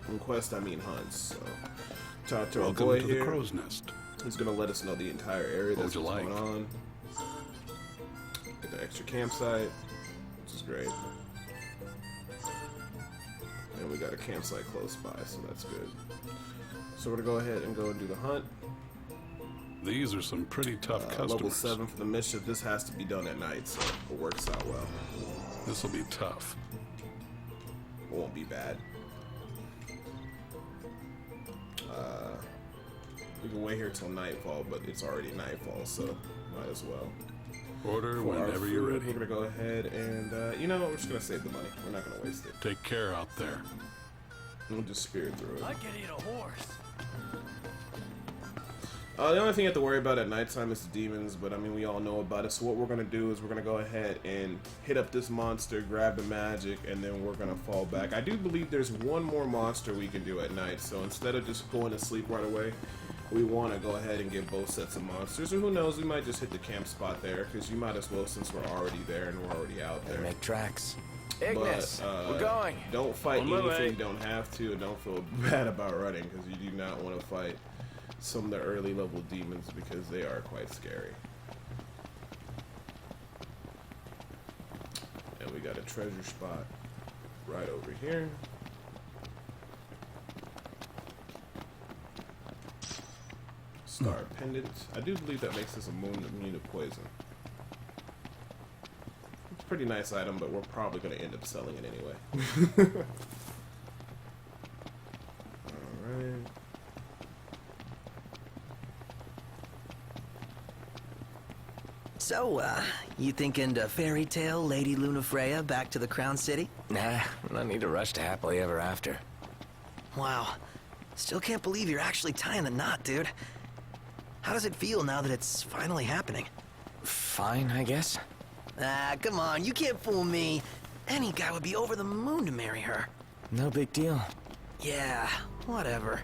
In quest, I mean hunts. So, talk to our Welcome boy to here. the crow's nest. He's going to let us know the entire area that's What would you going like? on. Get the extra campsite, which is great. And we got a campsite close by, so that's good. So we're going to go ahead and go and do the hunt. These are some pretty tough customers. Level 7 for the mission. This has to be done at night, so it works out well. This will be tough. It won't be bad. We can wait here till nightfall, but it's already nightfall, so might as well. Order For our whenever you're food, ready. We're gonna go ahead and you know what? We're just gonna save the money. We're not gonna waste it. Take care out there. We'll just spirit through it. I can eat a horse. The only thing you have to worry about at nighttime is the demons, but I mean, we all know about it. So what we're going to do is we're going to go ahead and hit up this monster, grab the magic, and then we're going to fall back. I do believe there's one more monster we can do at night, so instead of just going to sleep right away, we want to go ahead and get both sets of monsters. Or who knows, we might just hit the camp spot there, because you might as well since we're already there and we're already out there. Make tracks. Ignis, But, we're going. Don't fight On my anything way. you don't have to, and don't feel bad about running, because you do not want to fight some of the early level demons because they are quite scary. And we got a treasure spot right over here. Star pendant. I do believe that makes us immune to poison. It's a pretty nice item, but we're probably going to end up selling it anyway. Alright. So, you thinking to fairy tale Lady Lunafreya back to the Crown City? Nah, no need to rush to happily ever after. Wow. Still can't believe you're actually tying the knot, dude. How does it feel now that it's finally happening? Fine, I guess. Ah, come on, you can't fool me. Any guy would be over the moon to marry her. No big deal. Yeah, whatever.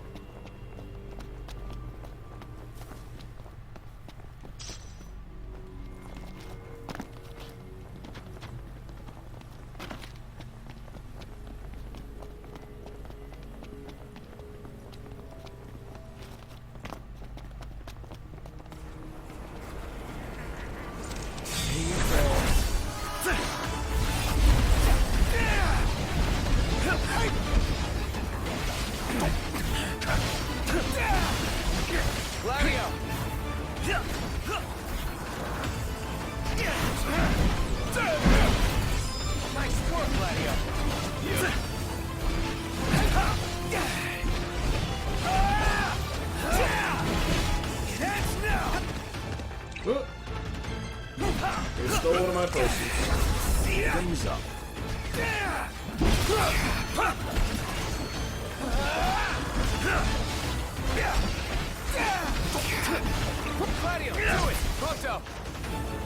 Oh. They stole one of my potions. Things up.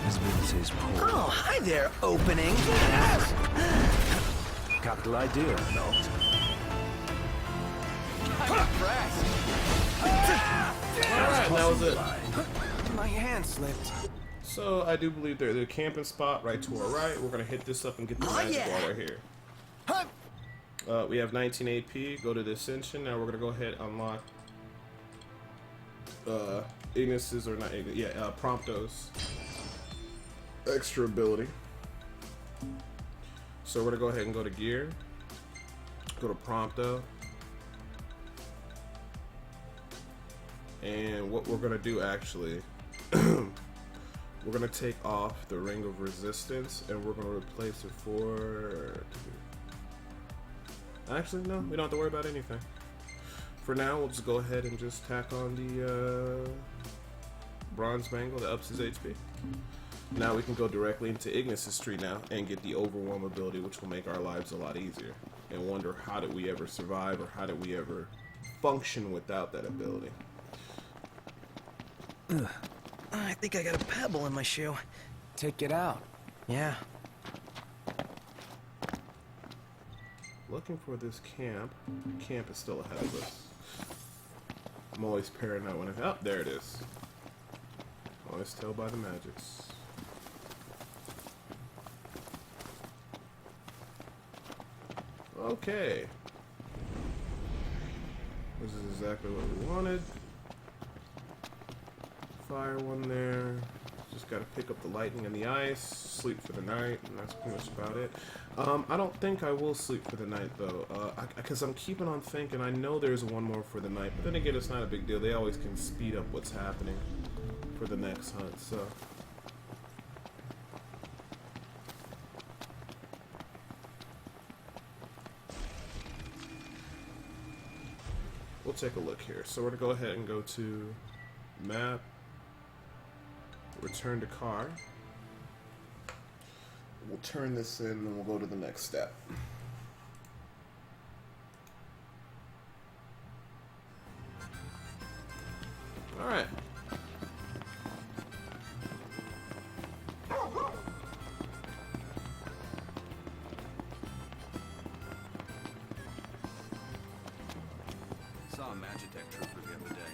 Visibility's poor. Oh, hi there, opening. Capital idea, not. Alright, that was it. My hand slipped. So I do believe there's a camping spot right to our right. We're gonna hit this up and get the magic yeah. while we're here. We have 19 AP. Go to the Ascension. Now we're gonna go ahead and unlock Ignis's or not Ignis, Prompto's extra ability. So we're gonna go ahead and go to gear. Go to Prompto. And what we're gonna do actually, we're gonna take off the Ring of Resistance and we're gonna replace it for. Actually, no, we don't have to worry about anything. For now, we'll just go ahead and just tack on the Bronze Bangle that ups his HP. Now we can go directly into Ignis's tree now and get the Overwhelm ability, which will make our lives a lot easier. And wonder how did we ever survive or how did we ever function without that ability. I think I got a pebble in my shoe. Take it out. Yeah. Looking for this camp. Camp is still ahead of us. I'm always paranoid when oh, there it is. Always tell by the magics. Okay. This is exactly what we wanted. Fire one there. Just gotta pick up the lightning and the ice, sleep for the night, and that's pretty much about it. I don't think I will sleep for the night though, because I'm keeping on thinking I know there's one more for the night, but then again, it's not a big deal. They always can speed up what's happening for the next hunt, so. We'll take a look here. So we're gonna go ahead and go to map, return to car. We'll turn this in and we'll go to the next step. All right. Saw a Magitech trooper the other day.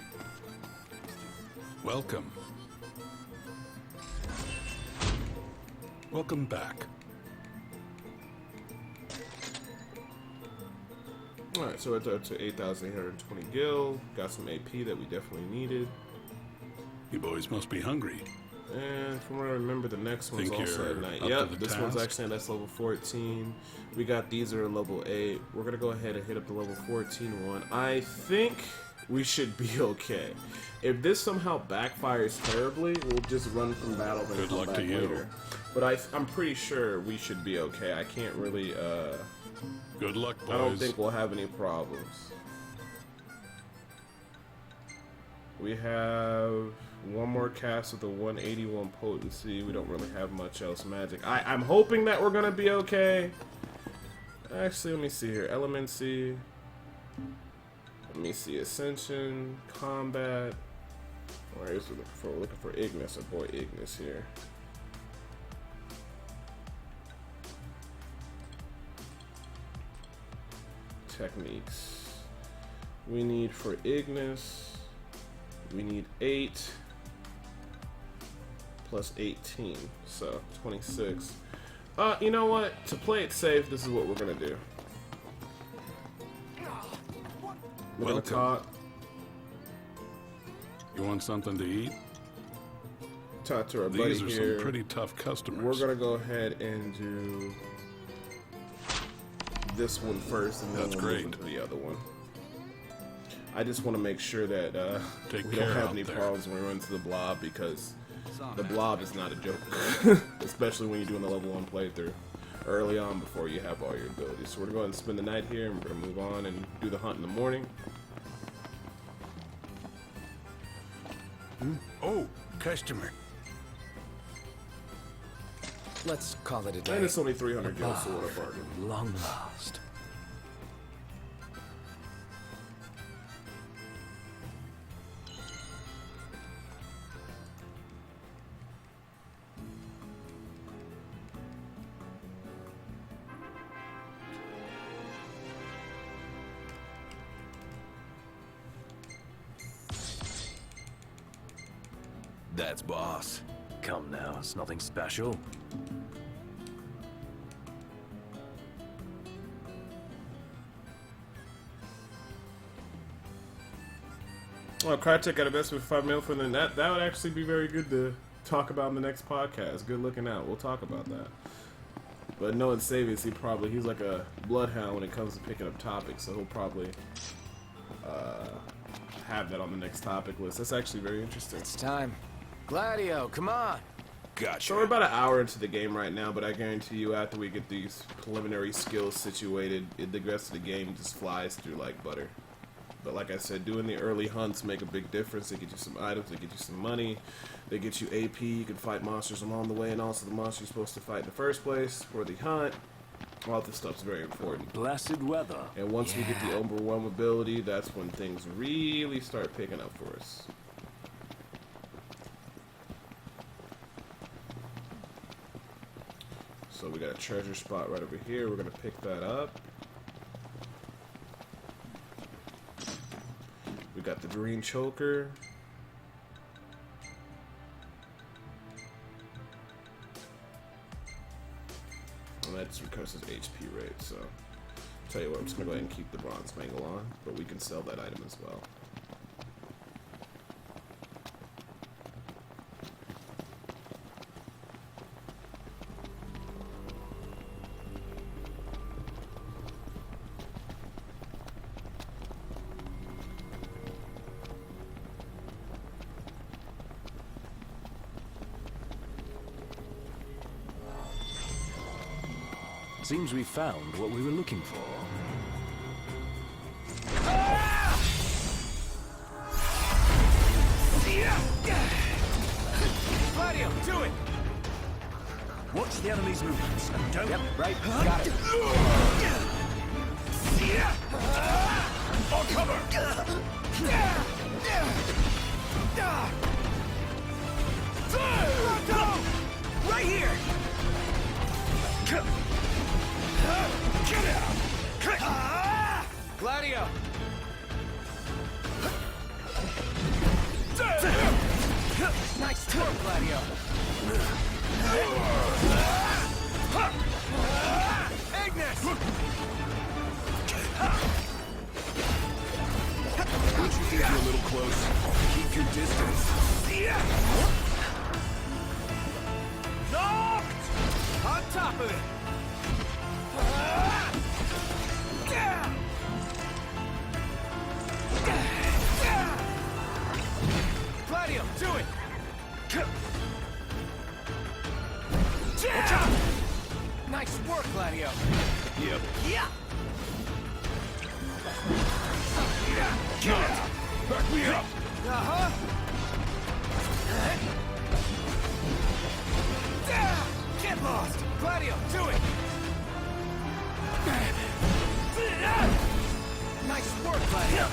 Welcome. Welcome back. Alright, so it's up to 8,820 gil. Got some AP that we definitely needed. You boys must be hungry. And from what I remember, the next one's Think also you're at night. up Yep, to the this one's task? actually, that's level 14. We got these are level 8. We're going to go ahead and hit up the level 14 one. I think we should be okay. If this somehow backfires terribly, we'll just run from battle and Good come luck back to you. later. But I'm pretty sure we should be okay. I can't really, Good luck, boys. I don't think we'll have any problems. We have one more cast with a 181 potency. We don't really have much else magic. I'm hoping that we're gonna be okay. Actually, let me see here. Elemency. Let me see. Ascension, combat. Where is we looking for? We're looking for Ignis. Our boy Ignis here. Techniques. We need for Ignis. We need 8 plus 18, so 26. You know what? To play it safe, this is what we're gonna do. We're gonna Welcome. talk You want something to eat? to our These buddy are here. some pretty tough customers. We're gonna go ahead and do this one first, and then That's we'll move great. into the other one. I just want to make sure that Take we care don't have out any there. problems when we run into the blob, because the blob is not a joke, especially when you're doing the level 1 playthrough early on before you have all your abilities. So we're gonna go ahead and spend the night here, and we're gonna move on and do the hunt in the morning. Oh, customer. Let's call it a day. And it's only 300 gil, so what a bargain. Long last. That's boss. Come now, it's nothing special. Well, Crytek got a best with 5 mil for them. That would actually be very good to talk about in the next podcast. Good looking out. We'll talk about that. But knowing Savius, he's like a bloodhound when it comes to picking up topics, so he'll probably have that on the next topic list. That's actually very interesting. It's time. Gladio, come on. Gotcha. So we're about an hour into the game right now, but I guarantee you after we get these preliminary skills situated, the rest of the game just flies through like butter. But like I said, doing the early hunts make a big difference. They get you some items, they get you some money, they get you AP, you can fight monsters along the way, and also the monster you're supposed to fight in the first place for the hunt. All this stuff's very important. Blessed weather. And once we get the overwhelm ability, that's when things really start picking up for us. So we got a treasure spot right over here. We're gonna pick that up. We got the green choker. That's recursive HP rate, so tell you what, I'm just gonna go ahead and keep the bronze mangle on, but we can sell that item as well. Seems we found what we were looking for. Gladio, do it! Watch the enemy's movements and don't... Yep, right, got it. On cover! Right here! Gladio! Nice work, Gladio! Ignis! Won't you think you're a little close? Keep your distance. Knocked! On top of it! Gladio, do it! Watch out! Nice work, Gladio! Yep. Yeah! Back me up! Uh-huh! Get lost! Gladio, do it! Nice work, Gladio!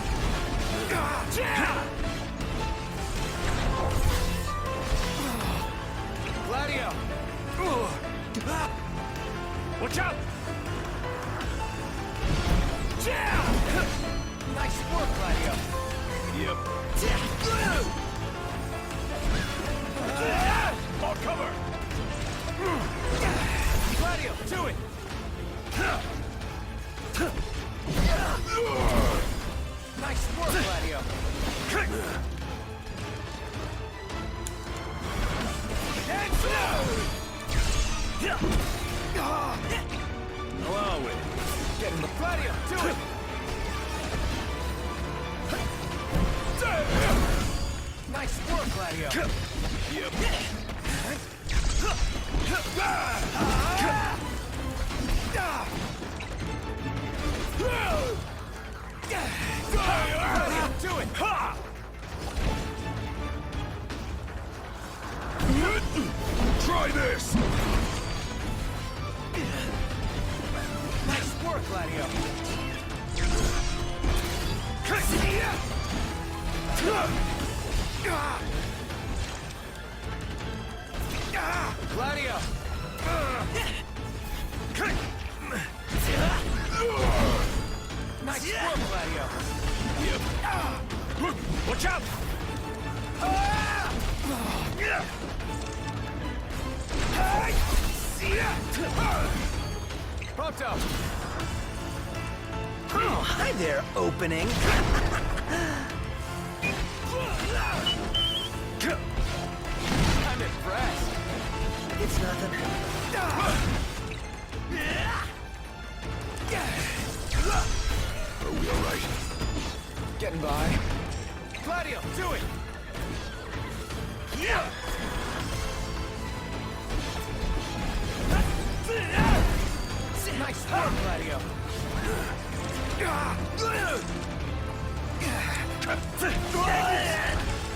Gladio! Watch out! Nice work, Gladio! Yep. On cover! Gladio, do it! Nice work, Gladio! Allow it. Get in the Gladio, do it! Nice work, Gladio! Yep. Gladio, do it! Try this! Nice work, Gladio! Gladio! Nice work, Gladio! Yep. Watch out! Proto! Oh, hi there, opening. I'm impressed! It's nothing. Are we alright? Getting by. Gladio, do it! Yeah! Nice work, Gladio!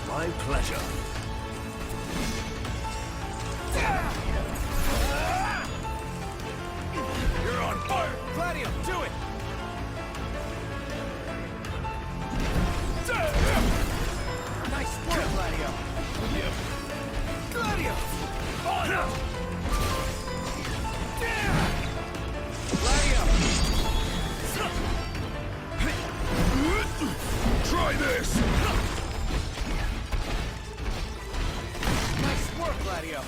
My pleasure. You're on fire! Gladio, do it! Nice work, Gladio! Yep. Gladio! Gladio! Try this! Nice work, Gladio!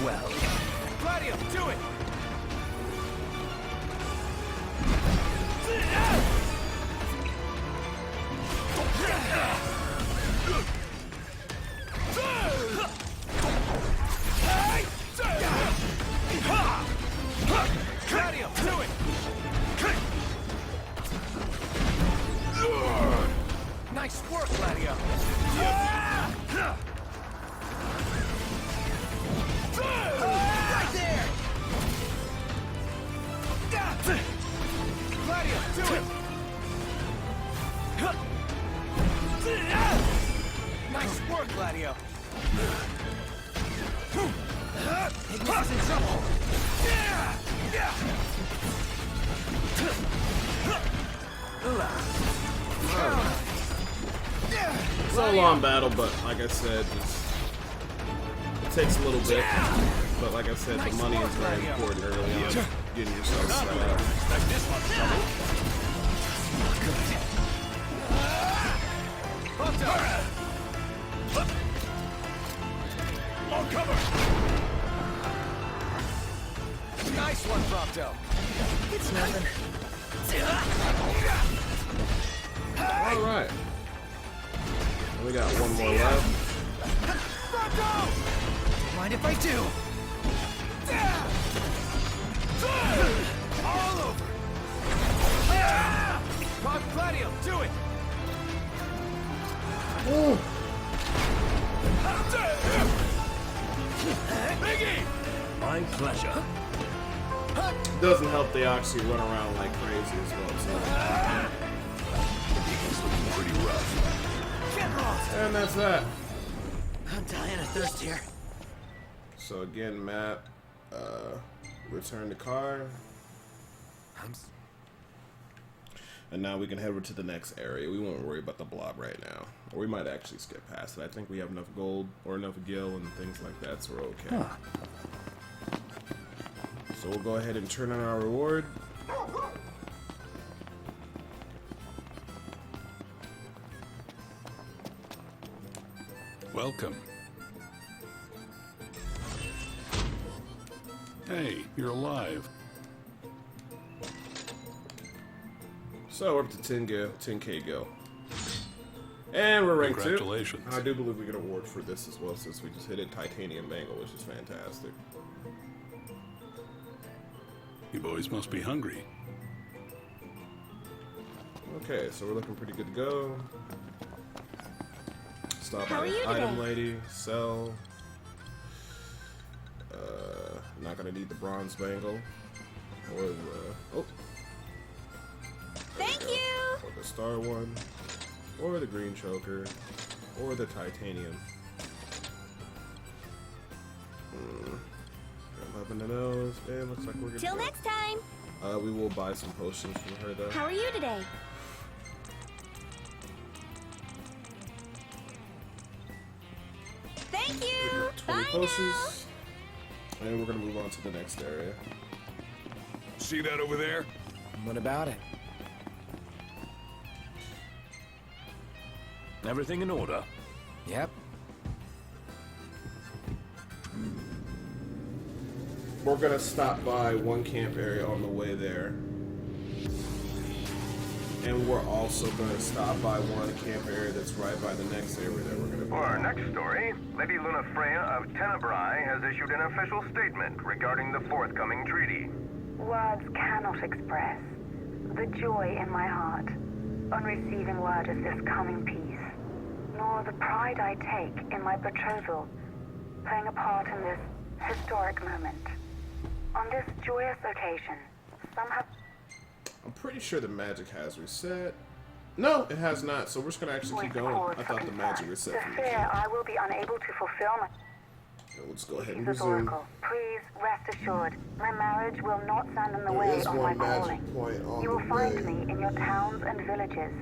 farewell. Gladio, do it! Gladio, do it! Nice work, Gladio. Right there! Gladio, do it! Nice work, Gladio. Ignis is in trouble. It's a long battle, but like I said, it takes a little bit. But like I said, the money is very important early on. Getting yourself set up. Like this one, trouble. On cover. Nice one, Prompto. It's nothing. All right. We got one more left. Mind if I do? All over. Rock Gladio, do it. Biggie! My pleasure. Doesn't help they actually run around like crazy as well. So. It's looking pretty rough. And that's that. I'm dying of thirst here. So again, map, return the car. And now we can head over to the next area. We won't worry about the blob right now. Or we might actually skip past it. I think we have enough gold or enough gil and things like that, so we're okay. Ah. So we'll go ahead and turn on our reward. Welcome. Hey, you're alive. So we're up to 10K go. And we're ranked 2. Congratulations. And I do believe we get an award for this as well, since we just hit a titanium bangle, which is fantastic. You boys must be hungry. Okay, so we're looking pretty good to go. Stop How by are you item today? lady, sell. Not gonna need the bronze bangle. Or the Thank you! or the star one. Or the green choker. Or the titanium. Got 11 of those. And looks like we're good. Till to go. next time! We will buy some potions from her though. How are you today? Thank you! 20 Bye potions. And we're gonna move on to the next area. See that over there? What about it? Everything in order? Yep. We're gonna stop by one camp area on the way there. And we're also gonna stop by one camp area that's right by the next area that we're gonna be. For our next story, Lady Luna Freya of Tenebrae has issued an official statement regarding the forthcoming treaty. Words cannot express the joy in my heart on receiving word of this coming peace, nor the pride I take in my betrothal playing a part in this historic moment. On this joyous occasion, some have... I'm pretty sure the magic has reset. No, it has not, so we're just gonna actually keep going. I thought the magic reset. The fear I will be unable to fulfill my... Yeah, we'll just go ahead and Jesus resume. Oracle, please rest assured, my marriage will not stand in the There way is of one my magic calling. point on You the will find way. me in your towns and villages,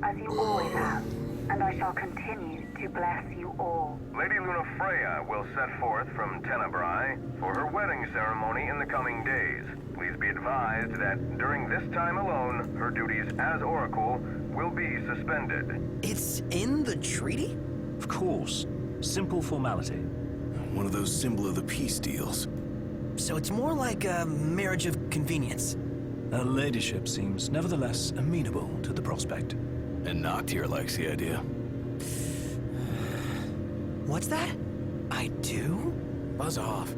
as you always have, and I shall continue to bless you all. Lady Luna Freya will set forth from Tenebrae for her wedding ceremony in the coming days. Please be advised that during this time alone, her duties as Oracle will be suspended. It's in the treaty? Of course. Simple formality. One of those symbol of the peace deals. So it's more like a marriage of convenience. Her ladyship seems nevertheless amenable to the prospect. And Noct here likes the idea. What's that? I do? Buzz off.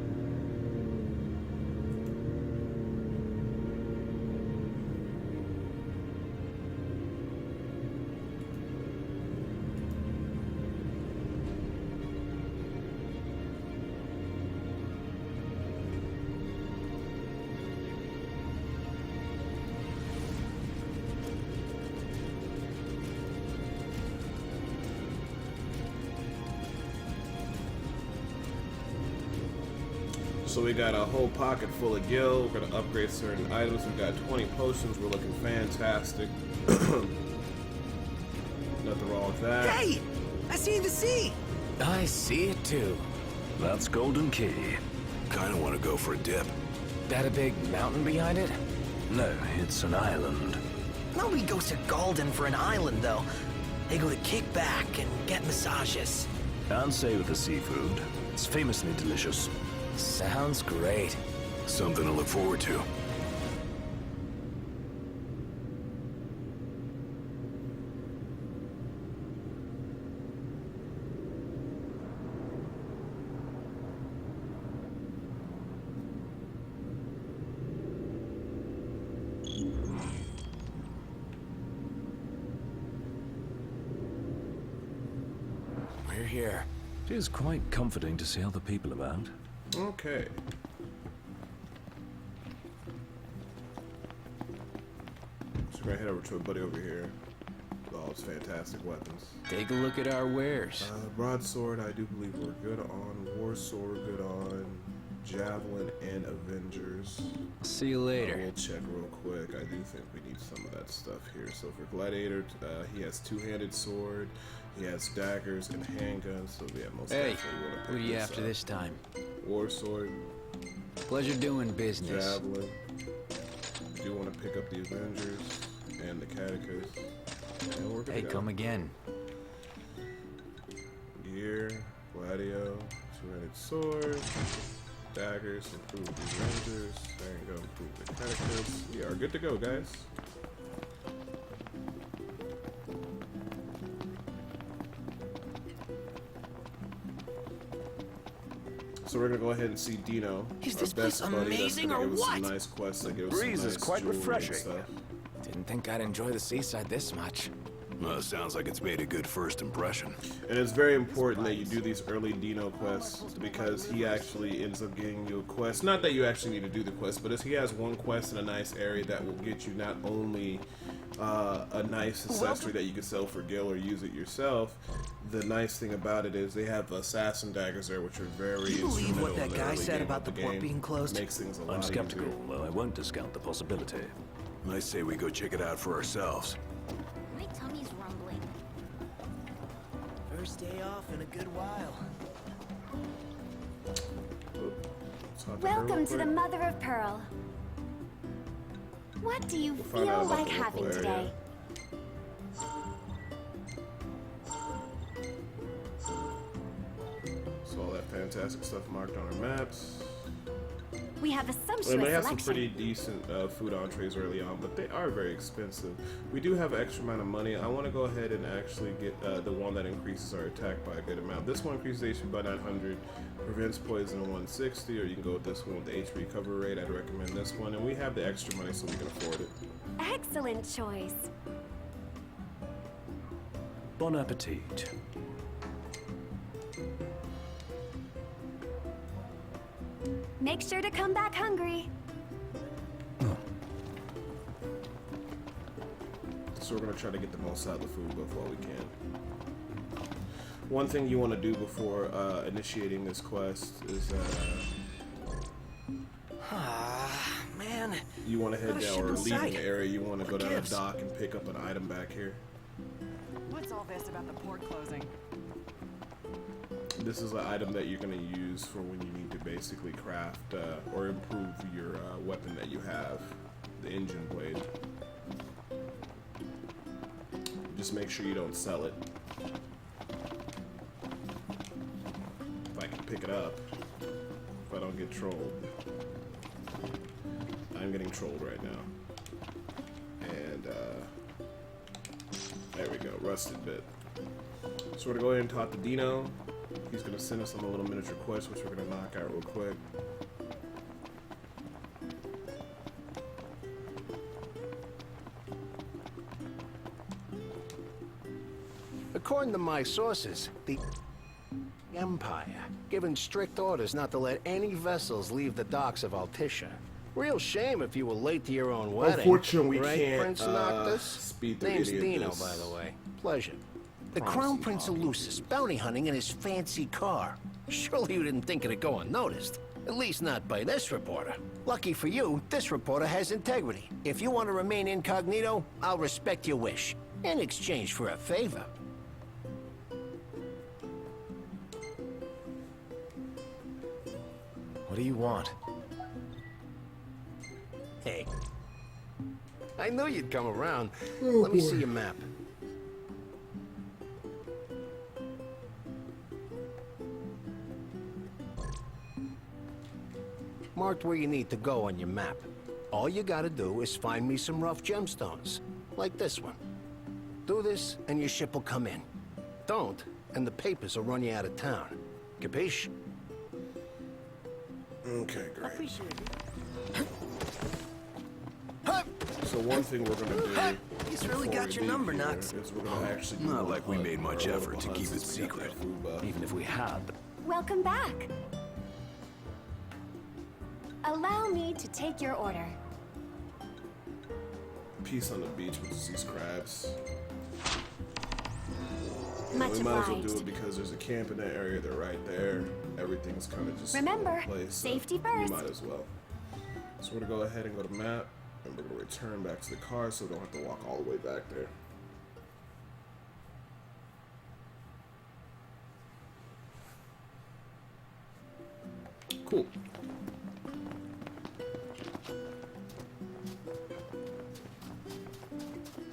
So we got a whole pocket full of gil. We're gonna upgrade certain items. We've got 20 potions. We're looking fantastic. Nothing wrong with that. Hey! I see the sea! I see it too. That's Golden Key. Kinda wanna go for a dip. That a big mountain behind it? No, it's an island. Nobody goes to Golden for an island, though. They go to kick back and get massages. And savor the seafood. It's famously delicious. Sounds great. Something to look forward to. We're here. It is quite comforting to see other people about. Okay. So we're gonna head over to a buddy over here with all his fantastic weapons. Take a look at our wares. Broadsword, I do believe we're good on. War sword, good on. Javelin and Avengers. See you later. We'll check real quick. I do think we need some of that stuff here. So for Gladiator, he has two-handed sword. He has daggers and handguns. So yeah, most Hey, definitely want to who pick do you this after up. this time? War sword, Pleasure doing business. javelin. Do want to pick up the Avengers and the Catechist. And we're good Hey, to go. come again. Gear, Gladio, two-handed sword, daggers, improve the Avengers, there you go, improve the Catechist. We are good to go, guys. So we're gonna go ahead and see Dino, Is our this best place buddy. That's amazing gonna or give us some what? nice quests that give us breeze some is nice quite jewelry and refreshing. stuff. Didn't think I'd enjoy the seaside this much. Well, it sounds like it's made a good first impression. And it's very important that you do these early Dino quests because he actually ends up getting you a quest. Not that you actually need to do the quest, but he has one quest in a nice area that will get you not only a nice accessory that you can sell for gil or use it yourself. The nice thing about it is they have assassin daggers there, which are very Do you believe instrumental what that in the guy early said game about of the port game. being closed? Makes things a lot I'm skeptical, easier. though I won't discount the possibility. I say we go check it out for ourselves. My tummy's rumbling. First day off in a good while. Talk to her real Welcome to the quick. Mother of Pearl. What do you find out feel about like the local having area. today? So all that fantastic stuff marked on our maps. We have a And sumptuous they have some selection. pretty decent food entrees early on, but they are very expensive. We do have an extra amount of money. I want to go ahead and actually get the one that increases our attack by a good amount. This one increases HP by 900, prevents poison at 160, or you can go with this one with the HP recovery rate. I'd recommend this one, and we have the extra money so we can afford it. Excellent choice. Bon appetit. Make sure to come back hungry. So we're going to try to get the most out of the food before we can. One thing you want to do before initiating this quest is Man, you want to head Not a down, ship or in leaving sight. the area, you want to go down Gives. the dock and pick up an item back here. What's all this about the port closing? This is an item that you're going to use for when you need to basically craft or improve your weapon that you have, the engine blade. Just make sure you don't sell it. If I can pick it up if I don't get trolled. I'm getting trolled right now. And there we go, rusted bit. So we're gonna go ahead and talk to Dino. He's gonna send us on a little miniature quest, which we're gonna knock out real quick. According to my sources, the Empire given strict orders not to let any vessels leave the docks of Altissia. Real shame if you were late to your own wedding. Unfortunately, we right, can't Prince Noctis? speed through Name's any of Dino, this. by the way. Pleasure. The Promise Crown you, Prince Bobby. of Lucis, bounty hunting in his fancy car. Surely you didn't think it'd go unnoticed. At least not by this reporter. Lucky for you, this reporter has integrity. If you want to remain incognito, I'll respect your wish. In exchange for a favor. What do you want? Hey. I knew you'd come around. Let me see your map. Marked where you need to go on your map. All you gotta do is find me some rough gemstones, like this one. Do this, and your ship will come in. Don't, and the papers will run you out of town. Capiche? Okay, great. So one thing we're gonna do. He's really before got we your leave number, here Knox. is we're gonna actually do Not a like we hunt, made much or a effort to hunt keep it since we got that secret. food buff. Even if we had, Welcome back. Allow me to take your order. Peace on the beach with these crabs. Much we might as well do obliged. it because there's a camp in that area. They're right there. Everything's kind of just Remember, in place, so safety we first. might as well. So we're gonna go ahead and go to map, and we're gonna return back to the car, so we don't have to walk all the way back there. Cool.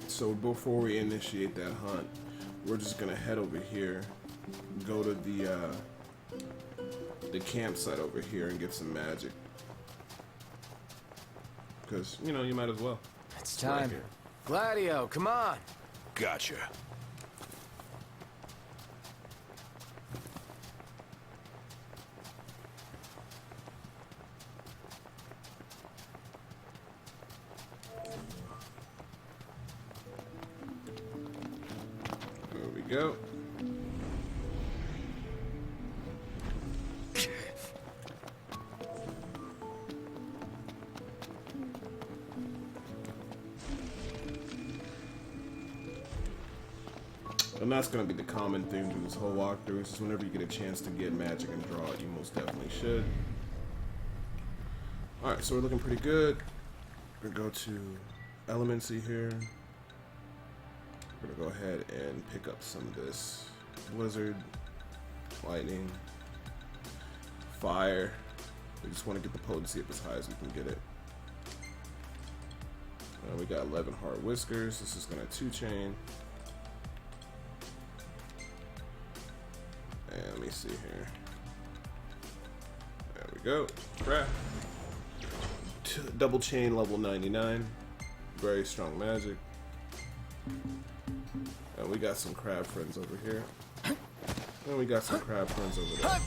So before we initiate that hunt, we're just gonna head over here, go to the campsite over here and get some magic. Because, you know, you might as well. It's right time. here. Gladio, come on. Gotcha. There we go. And that's going to be the common thing through this whole walkthrough. Is just whenever you get a chance to get magic and draw it, you most definitely should. Alright, so we're looking pretty good. We're going to go to Elemency here. We're going to go ahead and pick up some of this. Blizzard, lightning, fire. We just want to get the potency up as high as we can get it. We got 11 hard whiskers. This is going to 2-chain. And let me see here. There we go. Crap. Double chain level 99. Very strong magic. And we got some crab friends over here. And we got some crab friends over there.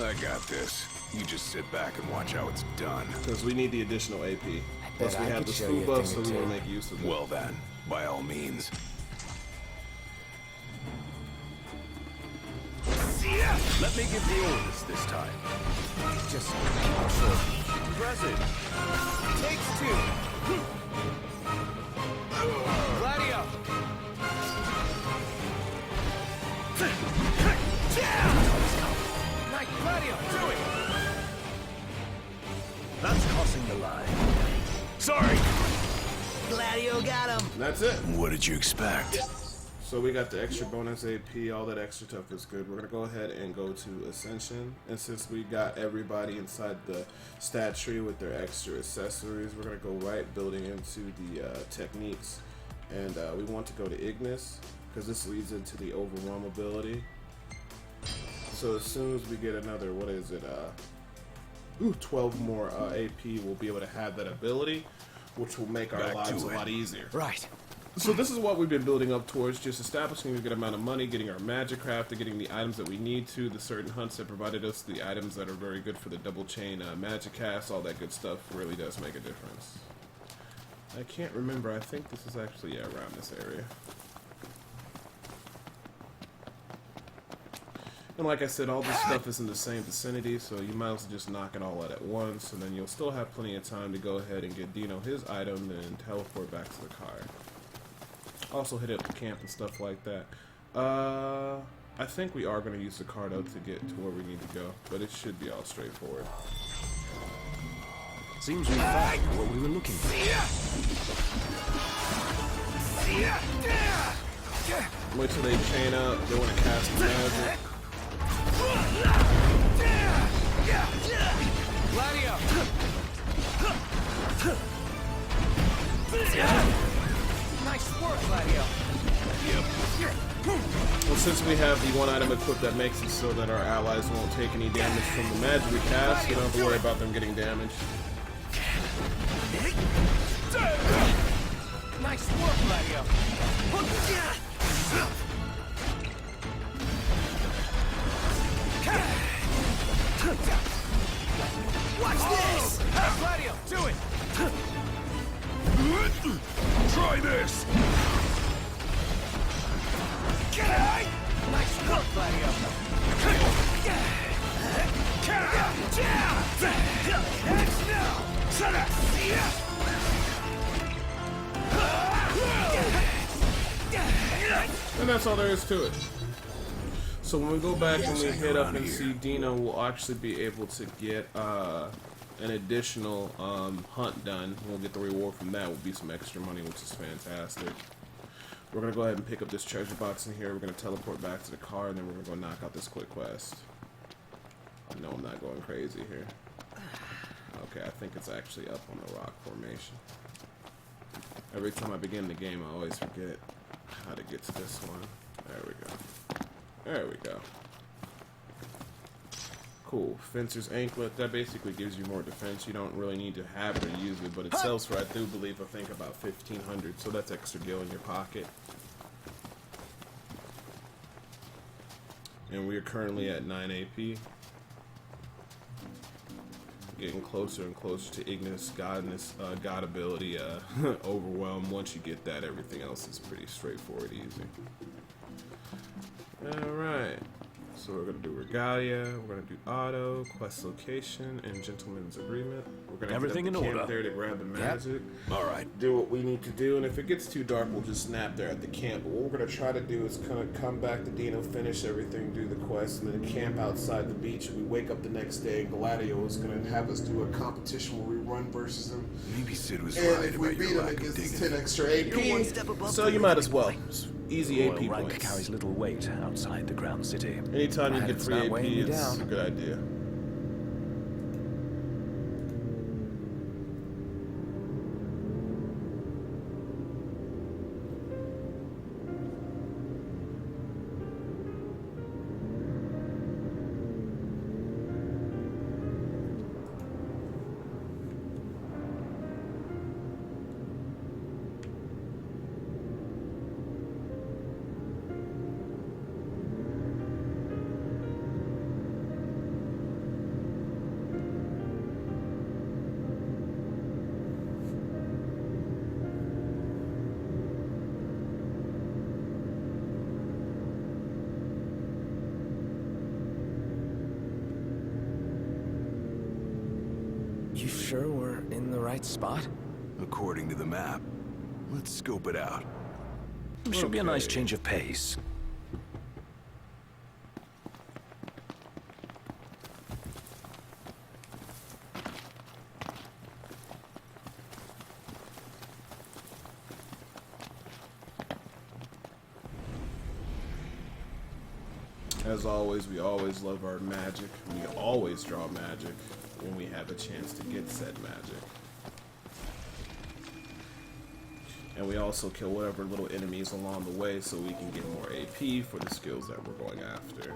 I got this. You just sit back and watch how it's done. Because we need the additional AP. Plus we I have could the show you food a buff, so thing we or want to two. make use of it. Well then, by all means. let me give the orders this time. Just Impressive. takes two. Gladio. Night, Gladio, do it. That's crossing the line. Sorry! Gladio got him. That's it. What did you expect? So we got the extra bonus AP, all that extra stuff is good. We're gonna go ahead and go to Ascension, and since we got everybody inside the stat tree with their extra accessories, we're gonna go right building into the techniques, and we want to go to Ignis because this leads into the overwhelm ability. So as soon as we get another, what is it, 12 more AP, we'll be able to have that ability, which will make our lives a lot easier. Right. So this is what we've been building up towards, just establishing a good amount of money, getting our magic crafted, getting the items that we need to, the certain hunts that provided us, the items that are very good for the double chain magic cast, all that good stuff really does make a difference. I can't remember, I think this is actually, yeah, around this area. And like I said, all this stuff is in the same vicinity, so you might as well just knock it all out at once, and then you'll still have plenty of time to go ahead and get Dino his item and teleport back to the car. Also hit up the camp and stuff like that. I think we are going to use the car though to get to where we need to go, but it should be all straightforward. Seems we found what we were looking for. Wait till they chain up, they want to cast the magic. Gladio! Nice work, Gladio. Well, since we have the one item equipped that makes it so that our allies won't take any damage from the magic we cast, you don't have to worry about them getting damaged. Nice work, Gladio. Watch this! Gladio, do it! Try this! Nice work, Gladio! And that's all there is to it. So when we go back and we hit up and see Dino, we'll actually be able to get an additional hunt done. We'll get the reward from that. Will be some extra money, which is fantastic. We're going to go ahead and pick up this treasure box in here. We're going to teleport back to the car, and then we're going to go knock out this quick quest. No, I'm not going crazy here. Okay, I think it's actually up on the rock formation. Every time I begin the game, I always forget how to get to this one. There we go. There we go. Cool. Fencer's Anklet. That basically gives you more defense. You don't really need to have it or use it, but it sells for, I do believe, I think about 1,500, so that's extra gil in your pocket. And we are currently at 9 AP. Getting closer and closer to Ignis God ability overwhelm. Once you get that, everything else is pretty straightforward, easy. Alright, so we're going to do Regalia, we're going to do Auto, Quest Location, and Gentleman's Agreement. We're going to Everything get up in the camp order. there to grab the magic. Alright. Do what we need to do, and if it gets too dark, we'll just snap there at the camp. But what we're going to try to do is kind of come back to Dino, finish everything, do the quest, and then camp outside the beach. We wake up the next day, and Gladio is going to have us do a competition where we run versus him. Maybe Sid was And right if we about beat your him, lack it of gives us dignity. 10 extra AP. You're one step above So you might as well. Easy Royal AP rank points. carries little weight outside the Crown City. Anytime you And get it's free not AP, weighing you it's down. a good idea. You sure we're in the right spot? According to the map. Let's scope it out. Should be a nice change of pace. As always, we always love our magic. We always draw magic when we have a chance to get said magic. And we also kill whatever little enemies along the way so we can get more AP for the skills that we're going after.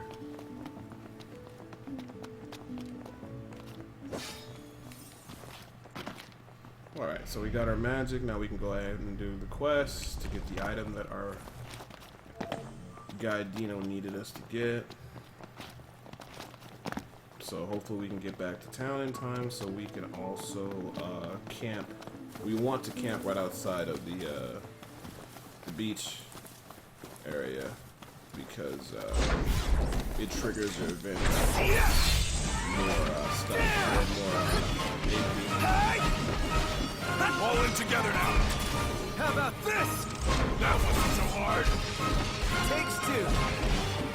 so we got our magic. Now we can go ahead and do the quest to get the item that our guy Dino needed us to get. So hopefully we can get back to town in time so we can also camp. We want to camp right outside of the beach area because it triggers the event. More stuff. All in together now. How about this? That wasn't so hard. Takes two.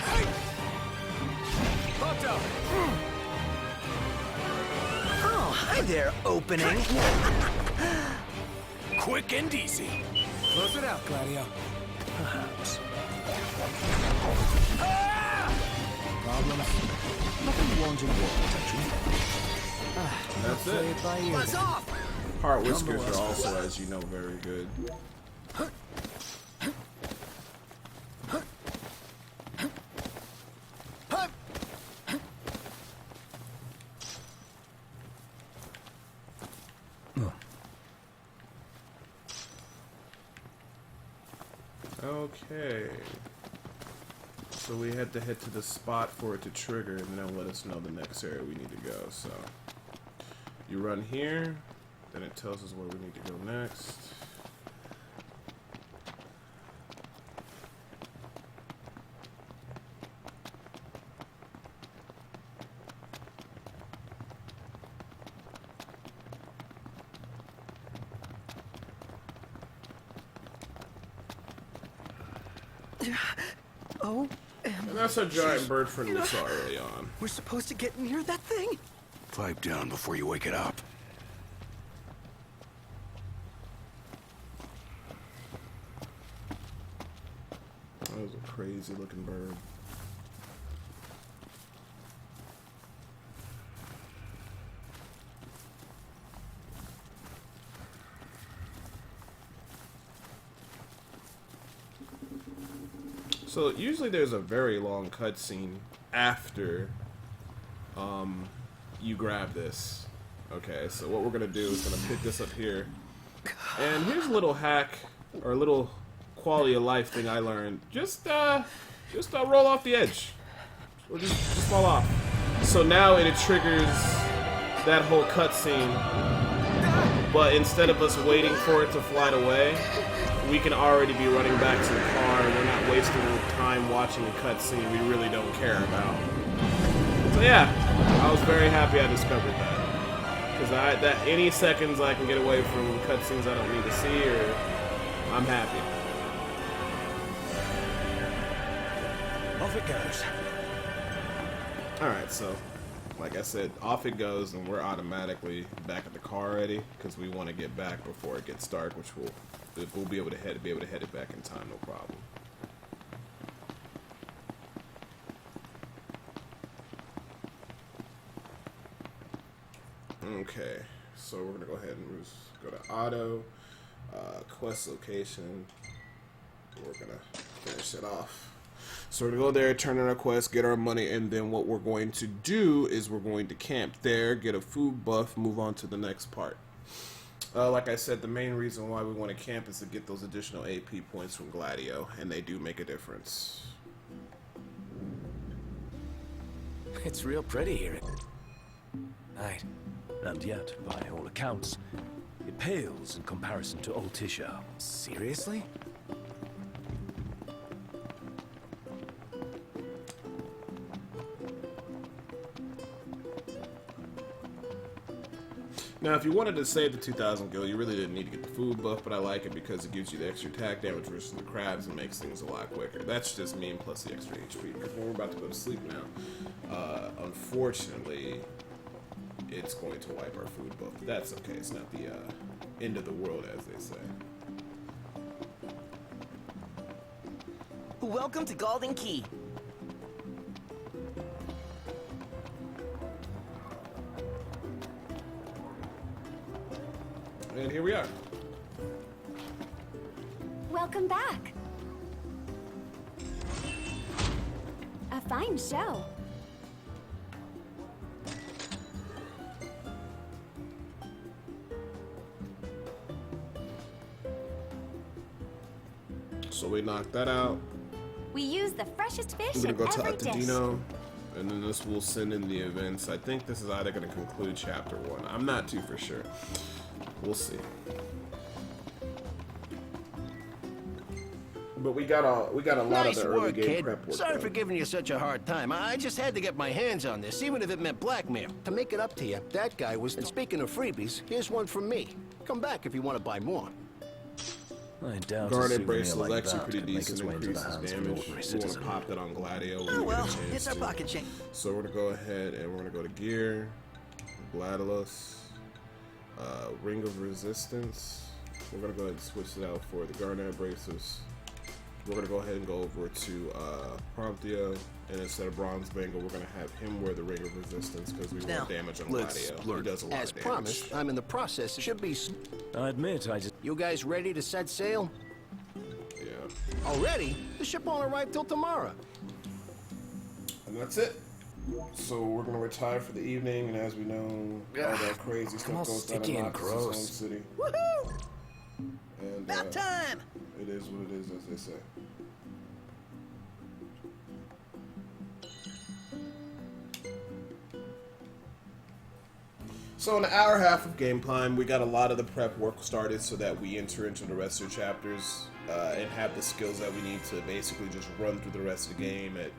Hey! Photo. Oh, hi there, opening. Quick and easy. Close it out, Gladio. Perhaps. Problems? Nothing warranting war protection. That's it. Buzz off! Heart whiskers are also, as you know, very good. Okay. So we had to head to the spot for it to trigger and then let us know the next area we need to go. So you run here, then it tells us where we need to go next. Oh, and that's a giant bird friend we saw early on. We're supposed to get near that thing? Pipe down before you wake it up. That was a crazy looking bird. So usually there's a very long cutscene after you grab this. Okay, so what we're gonna do is gonna pick this up here. And here's a little hack or a little quality of life thing I learned. Just roll off the edge. Or just fall off. So now it triggers that whole cutscene. But instead of us waiting for it to fly away, we can already be running back to the car. We're not wasting time watching a cutscene we really don't care about. So yeah, I was very happy I discovered that. Because that any seconds I can get away from cutscenes I don't need to see, or I'm happy. Off it goes. Alright, so like I said, off it goes, and we're automatically back at the car already because we want to get back before it gets dark, which we'll be able to head it back in time, no problem. Okay, so we're gonna go ahead and just go to auto, quest location. We're gonna finish it off. So we're gonna go there, turn in our quest, get our money, and then what we're going to do is we're going to camp there, get a food buff, move on to the next part. Like I said, the main reason why we want to camp is to get those additional AP points from Gladio, and they do make a difference. It's real pretty here at night. And yet, by all accounts, it pales in comparison to Old Tisha. Seriously? Now, if you wanted to save the 2,000 gil, you really didn't need to get the food buff, but I like it because it gives you the extra attack damage versus the crabs and makes things a lot quicker. That's just me, and plus the extra HP, because when we're about to go to sleep now, unfortunately, it's going to wipe our food buff. But that's okay. It's not the end of the world, as they say. Welcome to Golden Key. And here we are. Welcome back. A fine show. So we knocked that out. We use the freshest fish We're in gonna go to every dish. Altadino, and then this will send in the events. I think this is either gonna conclude chapter 1. I'm not too for sure. We'll see. But we got a lot Nice of the early work, game kid. prep work Sorry done. for giving you such a hard time. I just had to get my hands on this, even if it meant blackmail. To make it up to you, that guy was... And speaking of freebies, here's one from me. Come back if you want to buy more. I doubt Guard a and brace is souvenir like actually that pretty could make decent, its way into the increases hands of an damage. ordinary We want to citizen. pop that on Gladio. when Oh we get a well, chance it's our to. pocket change. So we're gonna go ahead and we're gonna go to gear, Gladiolus, Ring of Resistance. We're gonna go ahead and switch it out for the Garnet Bracers. We're gonna go ahead and go over to Promptio, and instead of Bronze Bangle, we're gonna have him wear the Ring of Resistance because we Now, want damage on let's Gladio. He does a lot As of damage. promised, I'm in the process. It should be... I admit, I just... You guys ready to set sail? Yeah. Already? The ship won't arrive till tomorrow. And that's it. So we're gonna retire for the evening, and as we know, all that crazy stuff all goes down sticky in and Noxus' home gross. city. Woohoo! And About time! it is what it is, as they say. So in an hour and a half of game time, we got a lot of the prep work started so that we enter into the rest of the chapters and have the skills that we need to basically just run through the rest of the game at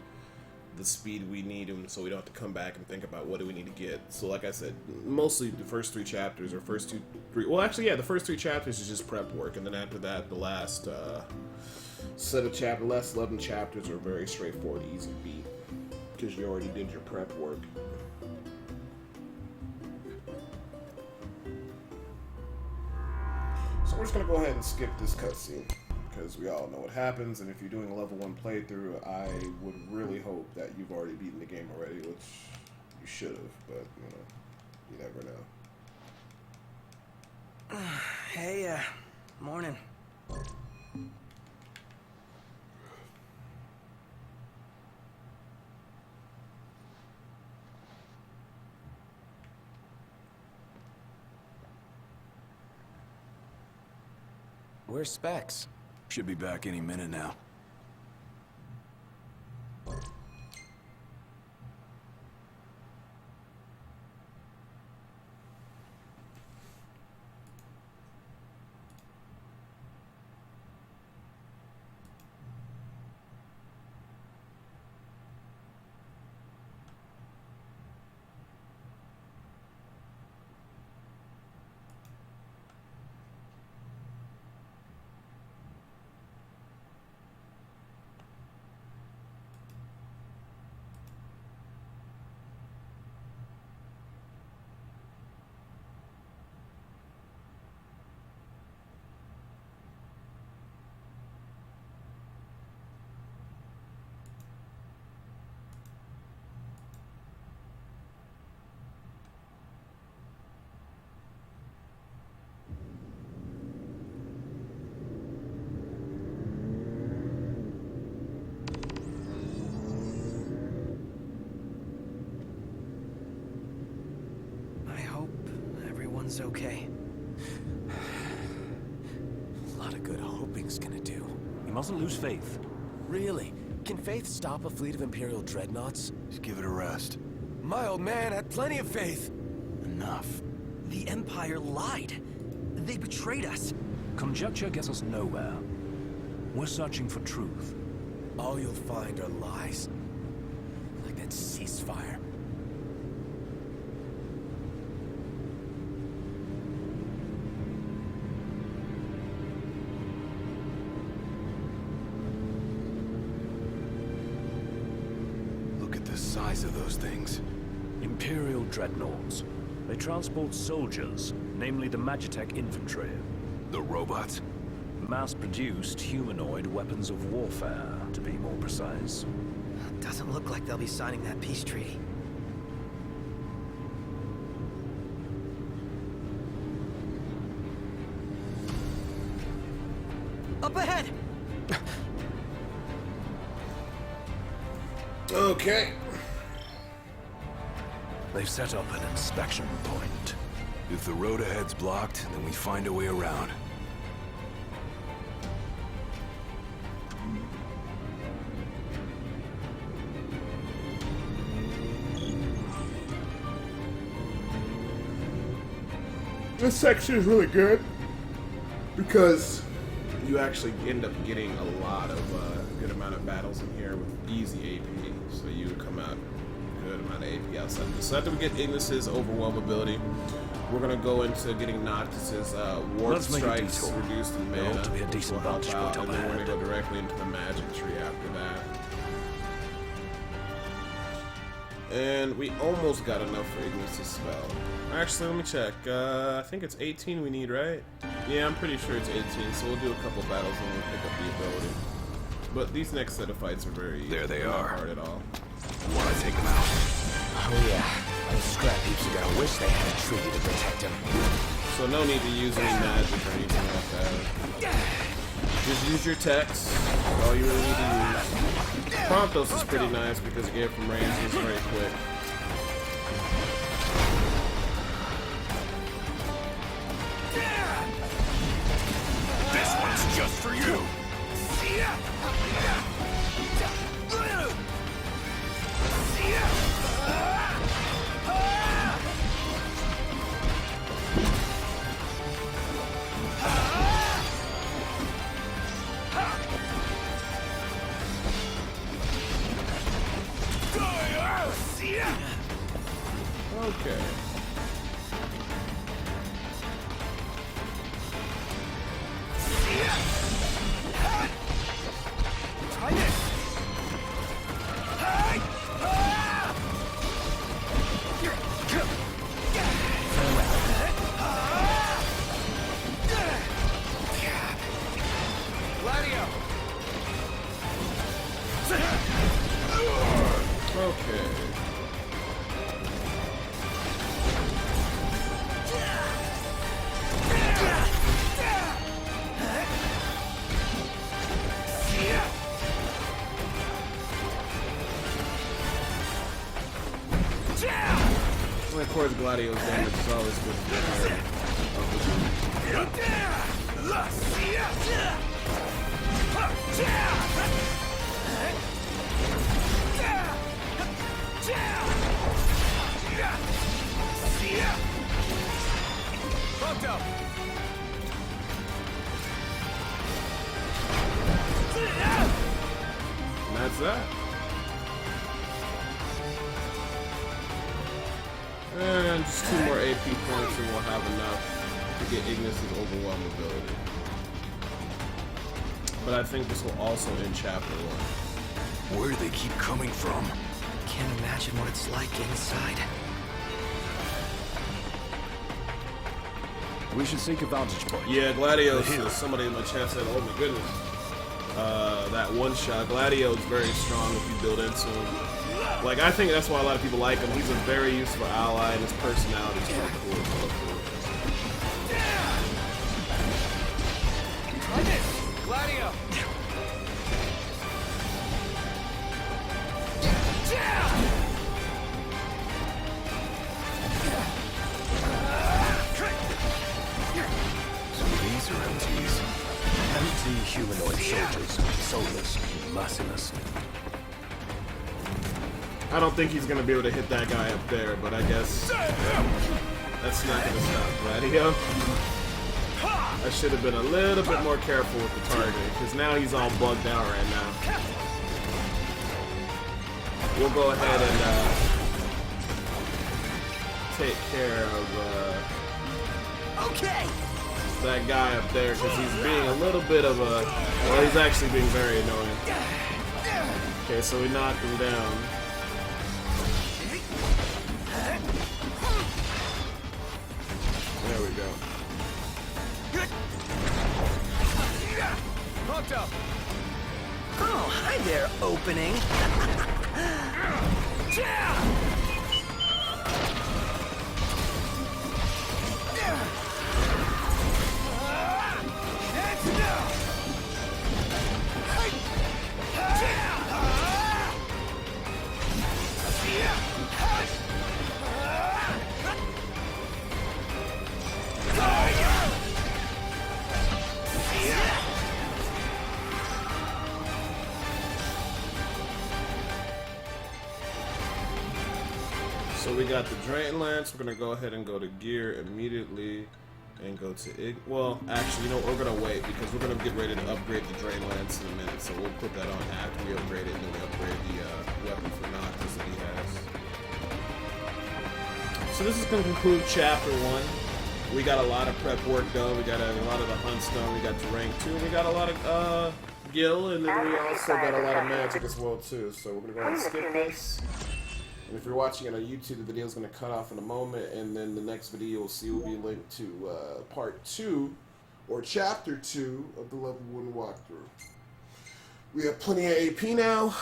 the speed we need them, so we don't have to come back and think about what do we need to get. So like I said, mostly the first 3 chapters, or first 3, well actually yeah, the first 3 chapters is just prep work, and then after that, the last last 11 chapters are very straightforward, easy beat, because you already did your prep work. So we're just gonna go ahead and skip this cutscene, because we all know what happens, and if you're doing a level 1 playthrough, I would really hope that you've already beaten the game already, which you should have, but, you know, you never know. Hey, morning. Where's Specs? Should be back any minute now. I hope everyone's okay. A lot of good hoping's gonna do. You mustn't lose faith. Really? Can Faith stop a fleet of Imperial dreadnoughts? Just give it a rest. My old man had plenty of faith. Enough. The Empire lied. They betrayed us. Conjecture gets us nowhere. We're searching for truth. All you'll find are lies. Like that ceasefire. Look at the size of those things. Imperial dreadnoughts. They transport soldiers, namely the Magitech infantry. The robots? Mass-produced humanoid weapons of warfare, to be more precise. Doesn't look like they'll be signing that peace treaty. Up ahead! Okay. They've set up an inspection point. If the road ahead's blocked, then we find a way around. This section is really good because you actually end up getting a lot of good amount of battles in here with easy AP. So you come out good amount of AP outside of this. So after we get Ignis's overwhelm ability, we're gonna go into getting Noctis's warp strikes reduced in mana, to be a which decent will help bunch out, put up and then we're ahead. gonna go directly into the magic tree after that. And we almost got enough for Ignis's spell. Actually, let me check. I think it's 18 we need, right? Yeah, I'm pretty sure it's 18, so we'll do a couple battles and we'll pick up the ability. But these next set of fights are very easy. There they Not are. hard at all. Wanna take them out? Oh yeah, those scrap heaps are gonna wish they had a treaty to protect him. So no need to use any magic or anything like that. Just use your text. All you really need to use. Promptos is pretty nice because you get from ranges very quick. This one's just for you. Okay. Okay. Well, of course, Gladio's damage is always good to get rid And that's that. And just 2 more AP points and we'll have enough to get Ignis's overwhelm ability. But I think this will also end chapter 1. Where do they keep coming from? Can't imagine what it's like inside. We should seek a vantage point. Yeah, Gladio's, somebody in my chat said, oh my goodness. That one shot, Gladio's very strong if you build into him. Like, I think that's why a lot of people like him. He's a very useful ally and his personality is really cool. Gladio! So these are MTs. Empty humanoid soldiers, soulless, merciless. I don't think he's going to be able to hit that guy up there, but I guess that's not going to stop Gladio. I should have been a little bit more careful with the target, because now he's all bugged out right now. We'll go ahead and take care of that guy up there, because he's being a little bit of a... Well, he's actually being very annoying. Okay, so we knocked him down. There we go. Oh, hi there, opening. So we got the Drain Lance. We're gonna go ahead and go to gear immediately. and go to well, actually, you know, we're gonna wait because we're gonna get ready to upgrade the drain lance in a minute, so we'll put that on after we upgrade it, and then we upgrade the weapon for Noctis that he has. So this is gonna conclude chapter 1. We got a lot of prep work done. We got a lot of the hunts done. We got to rank 2. We got a lot of Gil, and then we also got a lot of magic as well too. So we're gonna go ahead and skip this. And if you're watching it on YouTube, the video is going to cut off in a moment, and then the next video you'll see will be linked to part 2, or chapter 2 of the level 1 walkthrough. We have plenty of AP now,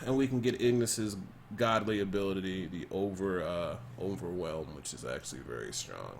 and we can get Ignis's godly ability, the Overwhelm, which is actually very strong.